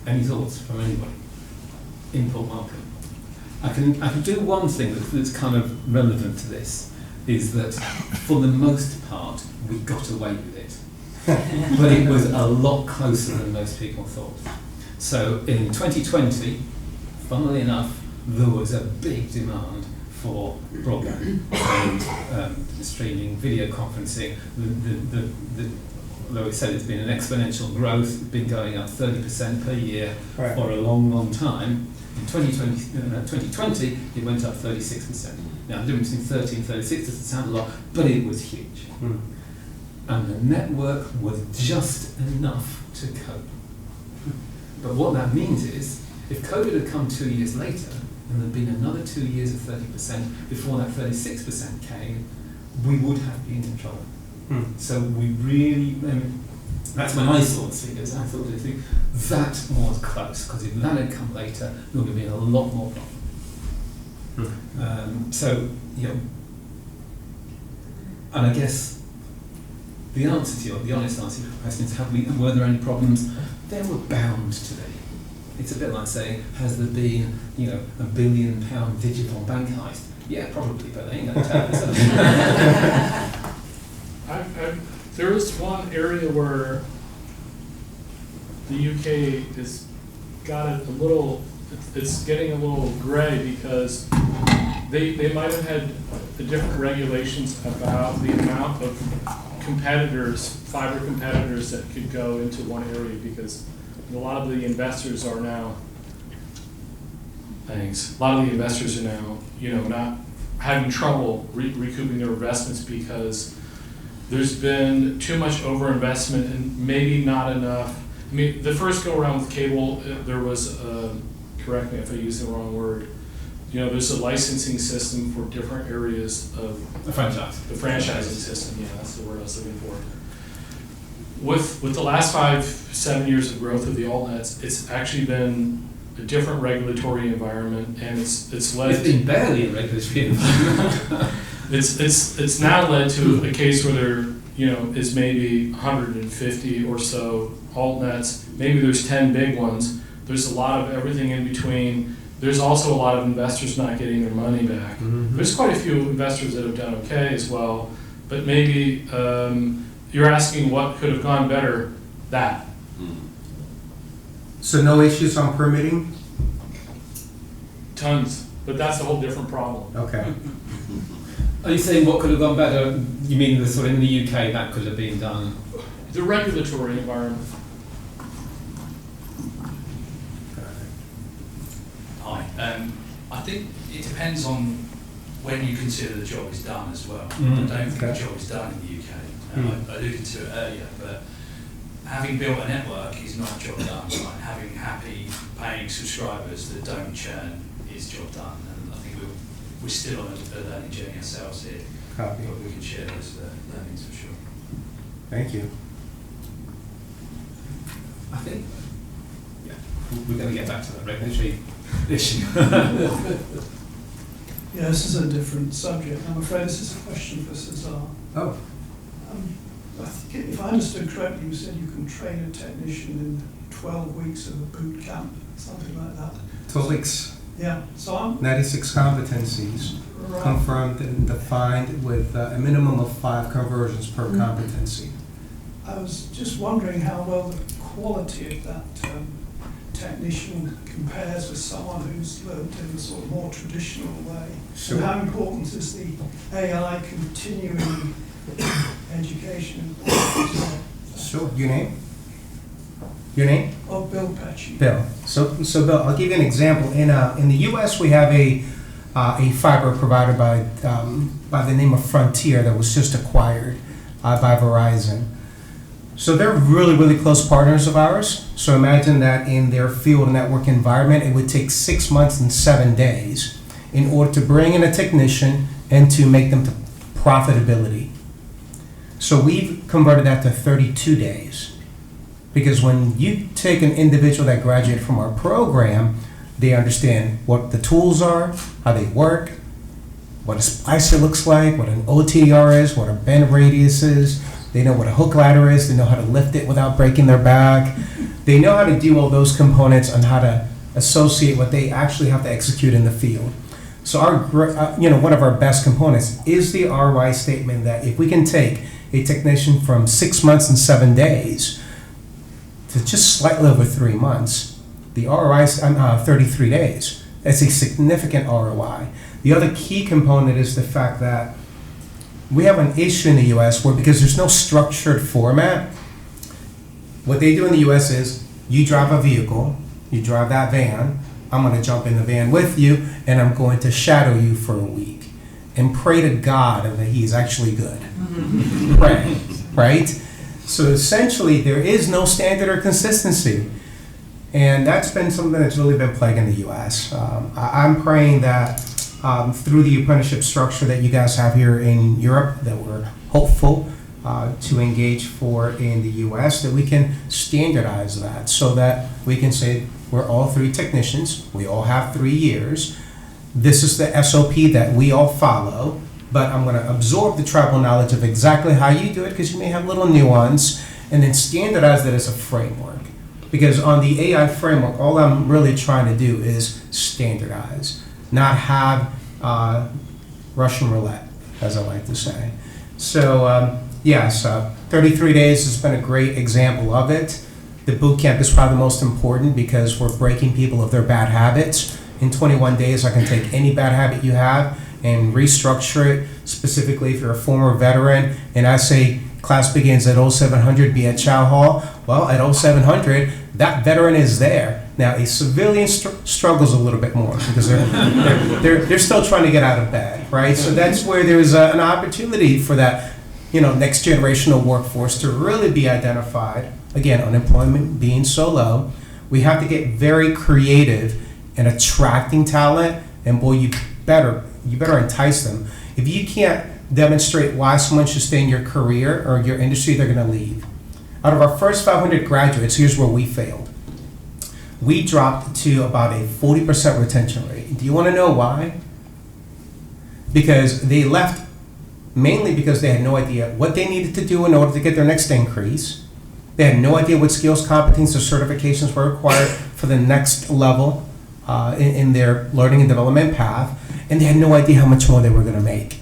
A: Any thoughts from anybody? Input welcome. I can do one thing that's kind of relevant to this, is that for the most part we got away with it. But it was a lot closer than most people thought. So in 2020, funnily enough, there was a big demand for broadband and streaming, video conferencing. Although we said it's been an exponential growth, it's been going up 30% per year
B: Right.
A: for a long, long time. In 2020, it went up 36%. Now, the difference between 30 and 36 doesn't sound a lot, but it was huge. And the network was just enough to cope. But what that means is, if COVID had come 2 years later, and there'd been another 2 years of 30% before that 36% came, we would have been in trouble. So we really, that's when I saw the figures, I thought that was close, because if that had come later, there would have been a lot more problem. So, you know, and I guess the answer to the honest answer to your question is, were there any problems? There were bound to be. It's a bit like saying, has there been, you know, £1 billion digital bank heist? Yeah, probably, but they ain't going to tell us.
F: There is one area where the UK has got it a little, it's getting a little gray, because they might have had different regulations about the amount of competitors, fiber competitors that could go into one area, because a lot of the investors are now, you know, not having trouble recouping their investments, because there's been too much overinvestment and maybe not enough. I mean, the first go around with cable, there was, correct me if I use the wrong word, you know, there's a licensing system for different areas of
A: The franchise.
F: The franchising system, yeah, that's the word I was looking for. With the last 5-7 years of growth of the altnets, it's actually been a different regulatory environment, and it's led.
A: It's been barely a regulatory environment.
F: It's now led to a case where there, you know, is maybe 150 or so altnets. Maybe there's 10 big ones. There's a lot of everything in between. There's also a lot of investors not getting their money back. There's quite a few investors that have done okay as well, but maybe you're asking what could have gone better. That.
B: So no issues on permitting?
F: Tons, but that's a whole different problem.
B: Okay.
A: Are you saying what could have gone better? You mean the sort of in the UK that could have been done?
F: The regulatory environment.
G: Hi. I think it depends on when you consider the job is done as well. I don't think the job is done in the UK. I alluded to it earlier, but having built a network is not a job done. Right? Having happy paying subscribers that don't churn is job done. And I think we're still on a learning journey ourselves here.
B: Copy.
G: But we can share those learnings for sure.
B: Thank you.
A: I think, yeah, we're going to get back to that regulatory issue.
H: Yeah, this is a different subject. I'm afraid this is a question for Cesar.
B: Oh.
H: I think if I understood correctly, you said you can train a technician in 12 weeks of a boot camp, something like that.
B: 12 weeks.
H: Yeah, so I'm
B: 96 competencies
H: right.
B: confirmed and defined with a minimum of 5 conversions per competency.
H: I was just wondering how well the quality of that technician compares with someone who's learned in a sort of more traditional way.
B: Sure.
H: And how important is the AI continuing education?
B: Sure. Your name? Your name?
H: Oh, Bill Patchy.
B: Bill. So Bill, I'll give you an example. In the U.S., we have a fiber provider by the name of Frontier that was just acquired by Verizon. So they're really, really close partners of ours. So imagine that in their field network environment, it would take 6 months and 7 days in order to bring in a technician and to make them to profitability. So we've converted that to 32 days. Because when you take an individual that graduated from our program, they understand what the tools are, how they work, what a splicer looks like, what an OTR is, what a bend radius is. They know what a hook ladder is. They know how to lift it without breaking their back. They know how to do all those components and how to associate what they actually have to execute in the field. So one of our best components is the ROI statement that if we can take a technician from 6 months and 7 days to just slightly over 3 months, the ROI is 33 days. That's a significant ROI. The other key component is the fact that we have an issue in the US where, because there's no structured format, what they do in the US is you drive a vehicle, you drive that van, I'm going to jump in the van with you and I'm going to shadow you for a week and pray to God that he's actually good. Pray, right? So essentially there is no standard or consistency. And that's been something that's really been plaguing the US. I'm praying that through the apprenticeship structure that you guys have here in Europe, that we're hopeful to engage for in the US, that we can standardize that so that we can say we're all 3 technicians, we all have 3 years, this is the SOP that we all follow, but I'm going to absorb the tribal knowledge of exactly how you do it, because you may have little nuance, and then standardize that as a framework. Because on the AI framework, all I'm really trying to do is standardize, not have Russian roulette, as I like to say. So yes, 33 days has been a great example of it. The boot camp is probably the most important because we're breaking people of their bad habits. In 21 days, I can take any bad habit you have and restructure it, specifically if you're a former veteran. And I say class begins at 0700, be at Chow Hall. Well, at 0700, that veteran is there. Now, a civilian struggles a little bit more because they're still trying to get out of bed, right? So that's where there's an opportunity for that, next generational workforce to really be identified. Again, unemployment being so low, we have to get very creative in attracting talent. And boy, you better entice them. If you can't demonstrate why someone should stay in your career or your industry, they're going to leave. Out of our first 500 graduates, here's where we failed. We dropped to about a 40% retention rate. Do you want to know why? Because they left mainly because they had no idea what they needed to do in order to get their next increase. They had no idea what skills, competencies, or certifications were required for the next level in their learning and development path, and they had no idea how much more they were going to make.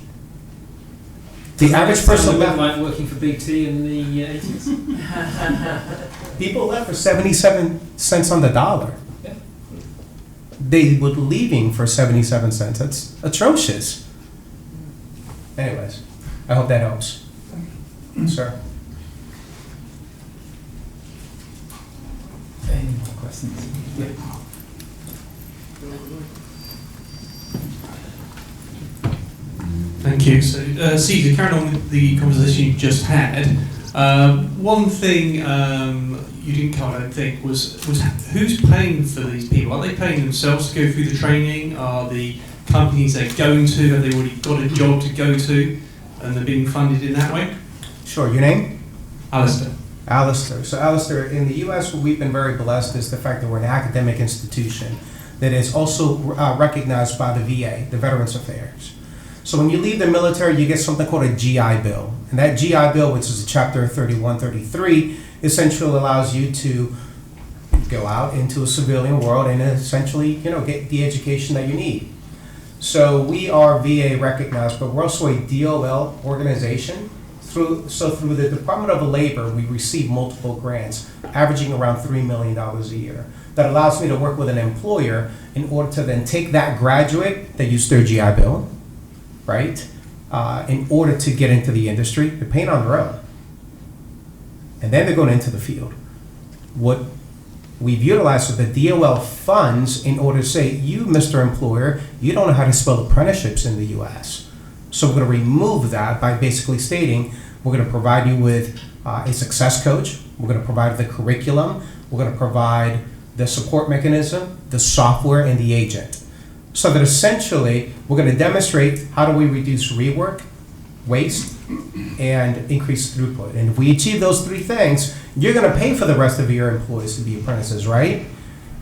B: The average person left
A: like working for BT in the 80s.
B: People left for 77 cents on the dollar.
A: Yeah.
B: They were leaving for 77 cents. That's atrocious. Anyways, I hope that helps. Sir?
A: Any more questions? Yeah.
I: Thank you. So, Cesar, carrying on with the conversation you just had, one thing you didn't cover, I don't think, was who's paying for these people? Are they paying themselves to go through the training? Are the companies they're going to, have they already got a job to go to, and they're being funded in that way?
B: Sure. Your name?
I: Alistair.
B: Alistair. So Alistair, in the U.S., what we've been very blessed is the fact that we're an academic institution that is also recognized by the VA, the Veterans Affairs. So when you leave the military, you get something called a GI Bill. And that GI Bill, which is Chapter 3133, essentially allows you to go out into a civilian world and essentially, get the education that you need. So we are VA recognized, but we're also a DOL organization. Through the Department of Labor, we receive multiple grants, averaging around $3 million a year. That allows me to work with an employer in order to then take that graduate that used their GI Bill, right, in order to get into the industry. They're paying on their own. And then they're going into the field. What we've utilized the DOL funds in order to say, you, Mr. Employer, you don't know how to spell apprenticeships in the US. So we're going to remove that by basically stating, we're going to provide you with a success coach, we're going to provide the curriculum, we're going to provide the support mechanism, the software, and the agent. So that essentially, we're going to demonstrate how do we reduce rework, waste, and increase throughput. And if we achieve those three things, you're going to pay for the rest of your employees to be apprentices, right?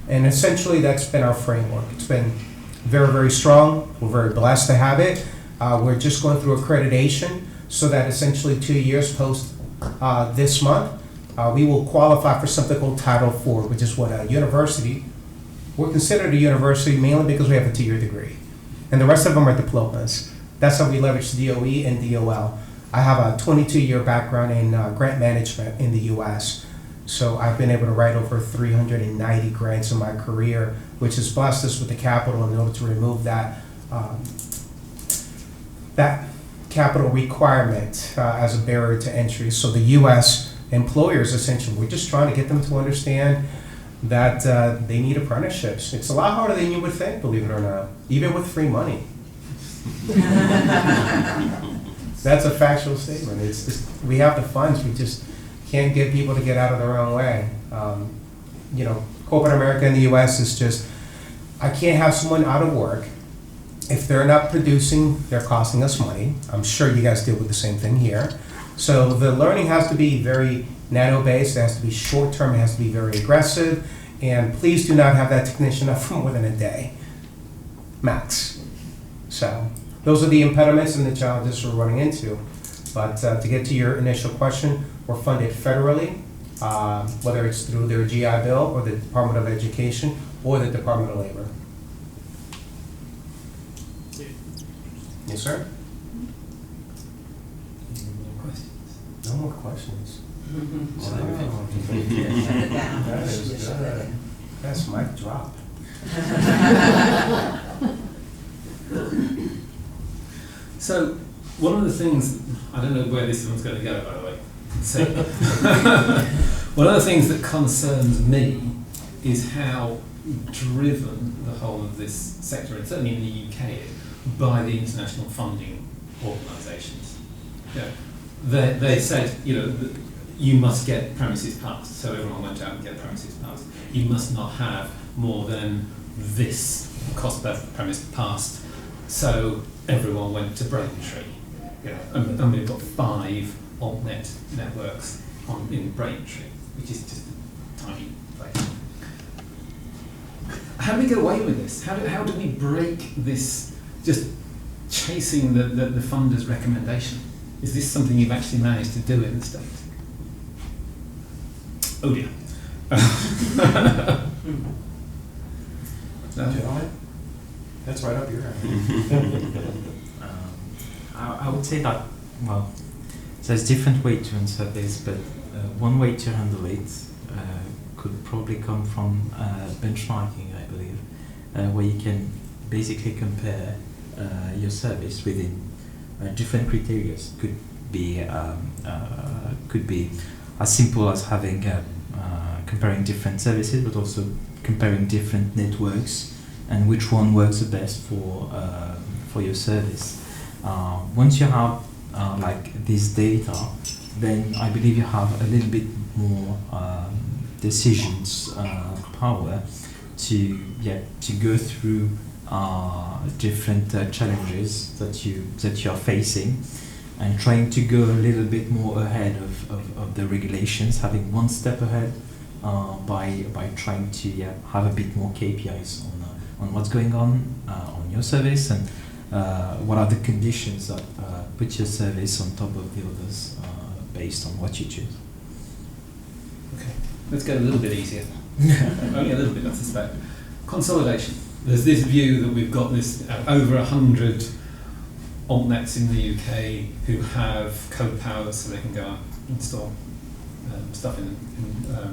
B: And essentially, that's been our framework. It's been very, very strong. We're very blessed to have it. We're just going through accreditation so that essentially 2 years post this month, we will qualify for something called Title IV, which is what a university, we're considered a university mainly because we have a 2-year degree. And the rest of them are diplomas. That's how we leverage DOE and DOL. I have a 22-year background in grant management in the US. So I've been able to write over 390 grants in my career, which has blessed us with the capital in order to remove that capital requirement as a barrier to entry. So the US employers, essentially, we're just trying to get them to understand that they need apprenticeships. It's a lot harder than you would think, believe it or not, even with free money. That's a factual statement. It's just, we have the funds, we just can't get people to get out of their own way. Corporate America in the US is just, I can't have someone out of work. If they're not producing, they're costing us money. I'm sure you guys deal with the same thing here. So the learning has to be very nano-based, it has to be short-term, it has to be very aggressive, and please do not have that technician up for more than a day, max. So those are the impediments and the challenges we're running into. But to get to your initial question, we're funded federally, whether it's through their GI Bill or the Department of Education or the Department of Labor. Yes, sir? No more questions. That is good. That's mic drop.
A: So, one of the things, I don't know where this one's going to go, by the way. So, one of the things that concerns me is how driven the whole of this sector, and certainly in the UK, is by the international funding organisations. They said, you must get premises passed, so everyone went out and get premises passed. You must not have more than this cost per premise passed, so everyone went to Braintree. And we've got 5 altnet networks in Braintree, which is just a tiny place. How do we get away with this? How do we break this just chasing the funder's recommendation? Is this something you've actually managed to do in the States? Oh dear.
B: Gentlemen, that's right up your alley.
D: I would say that, well, there's different ways to answer this, but one way to handle it could probably come from benchmarking, I believe, where you can basically compare your service within different criteria. Could be as simple as having comparing different services, but also comparing different networks and which one works the best for your service. Once you have this data, then I believe you have a little bit more decisions power to go through different challenges that you are facing, and trying to go a little bit more ahead of the regulations, having one step ahead by trying to have a bit more KPIs on what's going on your service, and what are the conditions that put your service on top of the others based on what you choose.
A: Okay, let's get a little bit easier. Only a little bit, I suspect. Consolidation. There's this view that we've got this over 100 altnets in the UK who have code powers so they can go and install stuff in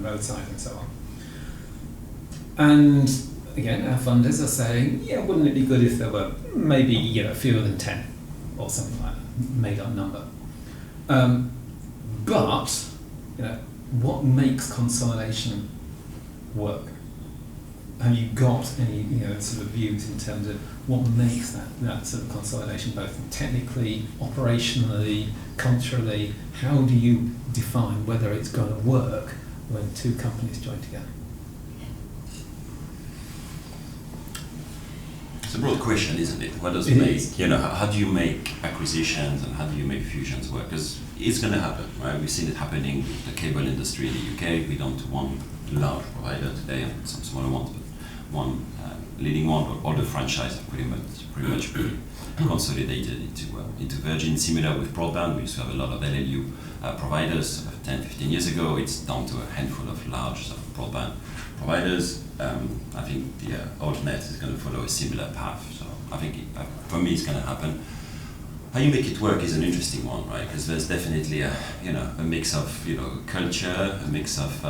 A: roadside and so on. And again, our funders are saying, wouldn't it be good if there were maybe fewer than 10 or something like that, made up number. But what makes consolidation work? Have you got any sort of views in terms of what makes that sort of consolidation, both technically, operationally, culturally? How do you define whether it's going to work when two companies join together?
C: It's a broad question, isn't it? What does
A: It
C: make,
A: is.
C: how do you make acquisitions and how do you make fusions work? Because it's going to happen, right? We've seen it happening with the cable industry in the UK. We don't want large provider today and some smaller ones, but one leading one, but all the franchises are pretty much been consolidated into Virgin. Similar with broadband, we used to have a lot of LLU providers 10, 15 years ago. It's down to a handful of large sort of broadband providers. I think the altnet is going to follow a similar path. So I think for me it's going to happen. How you make it work is an interesting one, right? Because there's definitely a mix of culture, a mix of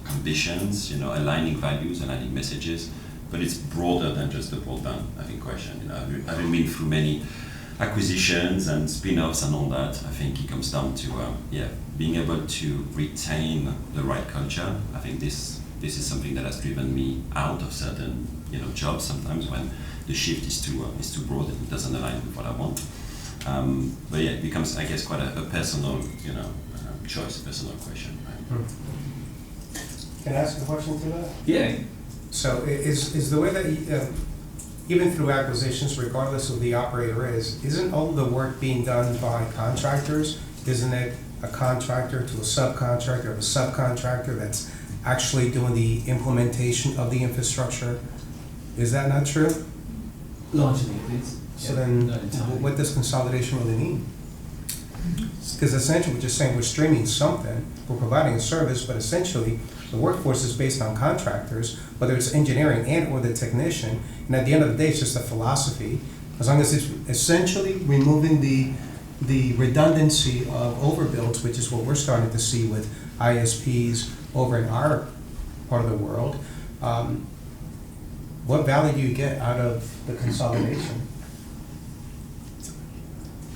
C: ambitions, aligning values, aligning messages. But it's broader than just the broadband, I think, question. Having been through many acquisitions and spin-offs and all that, I think it comes down to being able to retain the right culture. I think this is something that has driven me out of certain jobs sometimes when the shift is too broad and it doesn't align with what I want. But yeah, it becomes, I guess, quite a personal choice, a personal question. Right?
B: Can I ask a question to that?
A: Yeah.
B: So is the way that, even through acquisitions, regardless of the operator isn't all the work being done by contractors? Isn't it a contractor to a subcontractor of a subcontractor that's actually doing the implementation of the infrastructure? Is that not true?
A: Largely it is.
B: So then, what does consolidation really mean? Because essentially we're just saying we're streaming something, we're providing a service, but essentially the workforce is based on contractors, whether it's engineering and or the technician, and at the end of the day, it's just a philosophy. As long as it's essentially removing the redundancy of overbuilds, which is what we're starting to see with ISPs over in our part of the world, what value do you get out of the consolidation?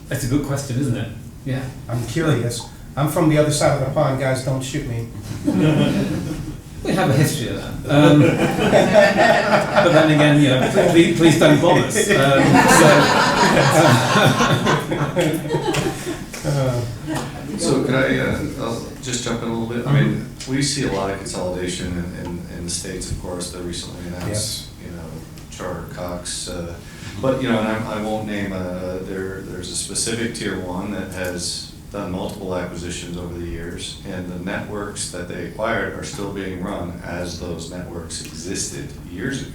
A: That's a good question, isn't it? Yeah.
B: I'm curious. I'm from the other side of the pond, guys, don't shoot me.
A: We have a history of that. But then again, please don't bomb us.
J: So could I'll just jump in a little bit? I mean, we see a lot of consolidation in the States, of course, that recently announced, Charter, Cox, but, and I won't name, there's a specific tier one that has done multiple acquisitions over the years, and the networks that they acquired are still being run as those networks existed years ago.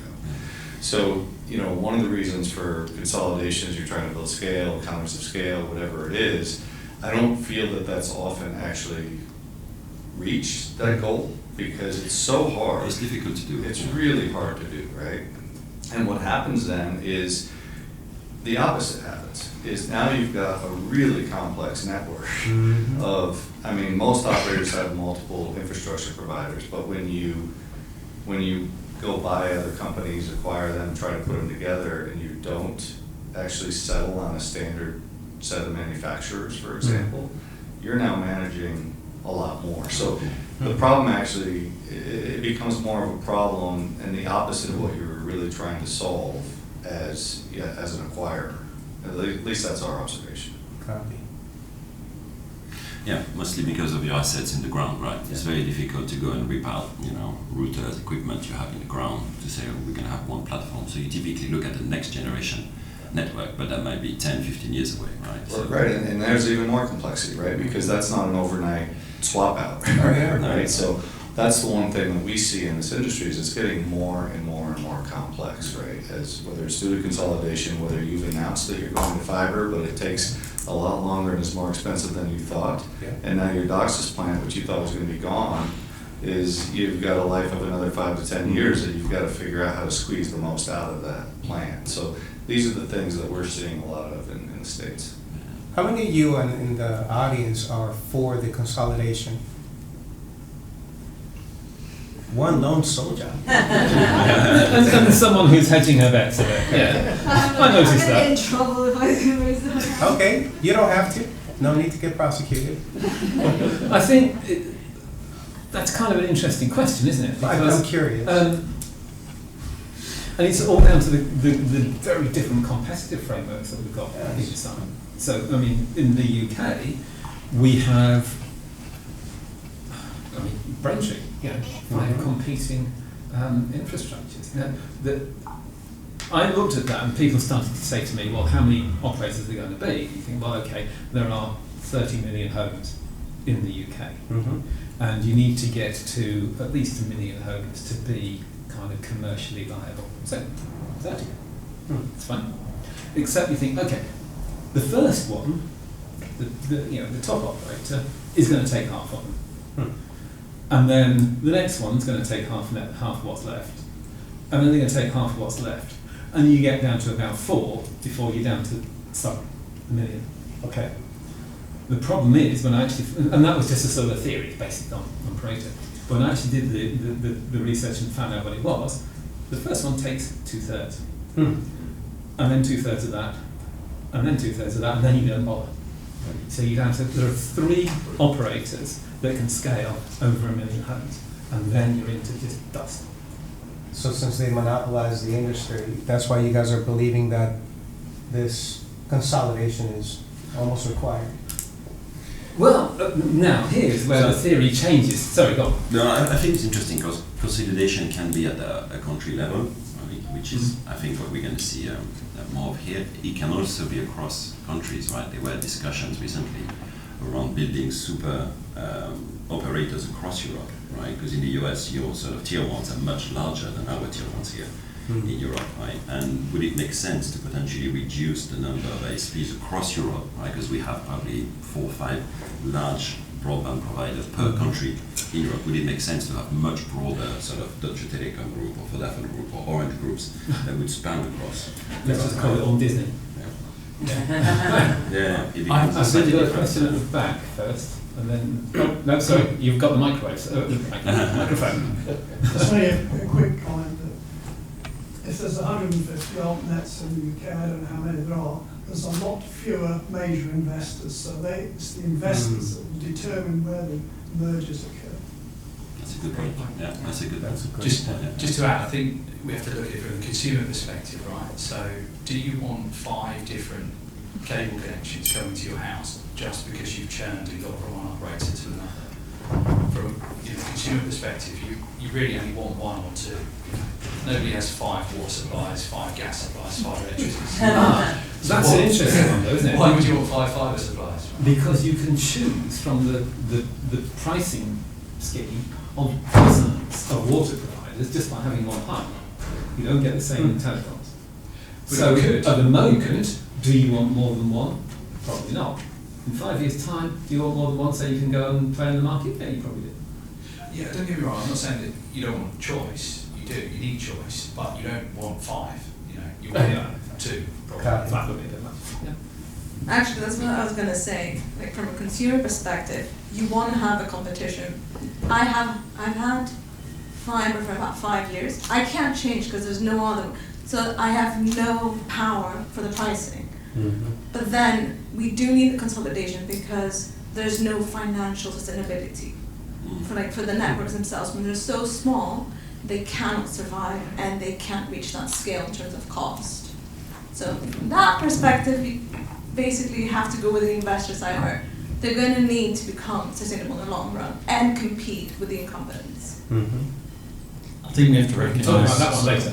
J: So, one of the reasons for consolidation is you're trying to build scale, economies of scale, whatever it is. I don't feel that that's often actually reached that goal because it's so hard.
C: It's difficult to do.
J: It's really hard to do, right? And what happens then is the opposite happens, is now you've got a really complex network of, most operators have multiple infrastructure providers, but when you go buy other companies, acquire them, try to put them together, and you don't actually settle on a standard set of manufacturers, for example, you're now managing a lot more. So the problem actually, it becomes more of a problem and the opposite of what you're really trying to solve as an acquirer. At least that's our observation.
B: Copy.
C: Yeah, mostly because of your assets in the ground, right? It's very difficult to go and rip out, routers, equipment you have in the ground to say, we're going to have one platform. So you typically look at the next generation network, but that might be 10, 15 years away, right?
J: Well, right, and there's even more complexity, right? Because that's not an overnight swap out, right? So that's the one thing that we see in this industry is it's getting more and more and more complex, right? As whether it's due to consolidation, whether you've announced that you're going to fiber, but it takes a lot longer and is more expensive than you thought. Yeah. And now your DOCSIS plant, which you thought was going to be gone, is you've got a life of another 5 to 10 years that you've got to figure out how to squeeze the most out of that plant. So these are the things that we're seeing a lot of in the States.
B: How many of you in the audience are for the consolidation? One lone soldier.
A: and someone who's hedging her bets a bit. Yeah. I noticed that.
K: I'm in trouble if I raise that.
B: Okay, you don't have to. No need to get prosecuted.
A: I think That's kind of an interesting question, isn't it?
B: I'm curious.
A: And it's all down to the very different competitive frameworks that we've got either side. So, I mean, in the UK, we have, Braintree, 5 competing infrastructures. I looked at that and people started to say to me, well, how many operators are there going to be? You think, well, okay, there are 30 million homes in the UK. And you need to get to at least 1 million homes to be kind of commercially viable. So, 30. It's fine. Except you think, okay, the first one, the top operator, is going to take half of them. And then the next one's going to take half what's left. And then they're going to take half what's left. And you get down to about 4 before you're down to sub 1 million. Okay. The problem is when I actually, and that was just a sort of theory based on Pareto. But when I actually did the research and found out what it was, the first one takes 2/3. And then 2/3 of that, and then 2/3 of that, and then you don't bother. So you down to, there are 3 operators that can scale over 1 million homes, and then you're into just dust.
B: So since they monopolize the industry, that's why you guys are believing that this consolidation is almost required.
A: Well, now here's where the theory changes. Sorry, go on.
C: No, I think it's interesting because consolidation can be at a country level, right, which is, I think, what we're going to see more of here. It can also be across countries, right? There were discussions recently around building super operators across Europe, right? Because in the US, your sort of tier 1s are much larger than our tier 1s here in Europe, right? And would it make sense to potentially reduce the number of ISPs across Europe, right? Because we have probably 4 or 5 large broadband providers per country in Europe. Would it make sense to have much broader sort of Deutsche Telekom group or Vodafone group or Orange groups that would span across?
A: Let's just call it on Disney. I said you got a question at the back first, and then no, sorry, you've got the microwave. Microphone.
H: Just a quick comment that if there's 150 altnets in the UK, I don't know how many there are. There's a lot fewer major investors, so it's the investors that will determine where the mergers occur.
C: That's a good point. Yeah, that's a good point.
G: Just to add, I think we have to look at it from the consumer perspective, right? So, do you want 5 different cable connections coming to your house just because you've churned and got from one operator to another? From a consumer perspective, you really only want 1 or 2. Nobody has 5 water supplies, 5 gas supplies, 5 electricity supplies.
A: That's an interesting one, though, isn't it?
G: Why would you want 5 fibre supplies?
A: Because you can choose from the pricing scheme of dozens of water providers just by having one pipe. You don't get the same in telecoms. So at the moment, do you want more than one? Probably not. In 5 years' time, do you want more than one so you can go and play in the market? Yeah, you probably do.
G: Yeah, don't get me wrong, I'm not saying that you don't want choice. You do, you need choice, but you don't want 5. You want 2.
A: That would be a bit much. Yeah.
K: Actually, that's what I was gonna say. Like from a consumer perspective, you want to have a competition. I've had fiber for about 5 years. I can't change because there's no other. So I have no power for the pricing. But then we do need the consolidation because there's no financial sustainability for the networks themselves. When they're so small, they cannot survive and they can't reach that scale in terms of cost. So from that perspective, you basically have to go with the investor side where they're going to need to become sustainable in the long run and compete with the incumbents.
L: I think we have to recognise.
A: Talk about that one later.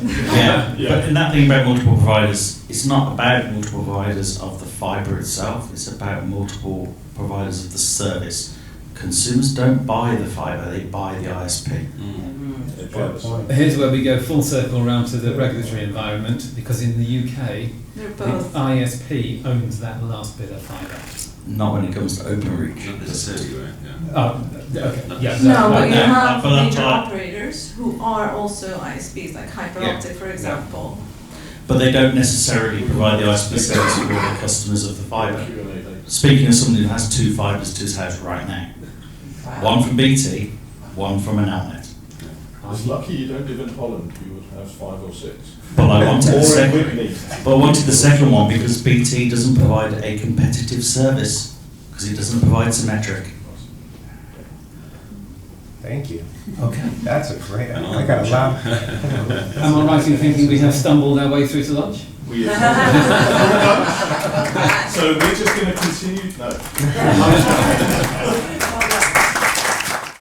L: But in that thing about multiple providers, it's not about multiple providers of the fibre itself, it's about multiple providers of the service. Consumers don't buy the fibre, they buy the ISP.
A: Here's where we go full circle around to the regulatory environment, because in the UK, the ISP owns that last bit of fibre.
L: Not when it comes to OpenReach.
C: Not necessarily, right? Yeah.
A: Oh, okay. Yeah.
K: No, but you have
L: but
K: major operators who are also ISPs, like Hyperoptic, for example.
L: But they don't necessarily provide the ISP service for all the customers of the fibre. Speaking of somebody who has 2 fibres to his house right now, one from BT, one from an outlet.
M: It's lucky you don't live in Holland, you would have 5 or 6.
L: But I wanted the second one because BT doesn't provide a competitive service because it doesn't provide symmetric.
B: Thank you.
A: Okay.
B: That's a great, I got a lot.
A: Am I right in thinking we have stumbled our way through to lunch?
M: We have. So we're just going to continue. No.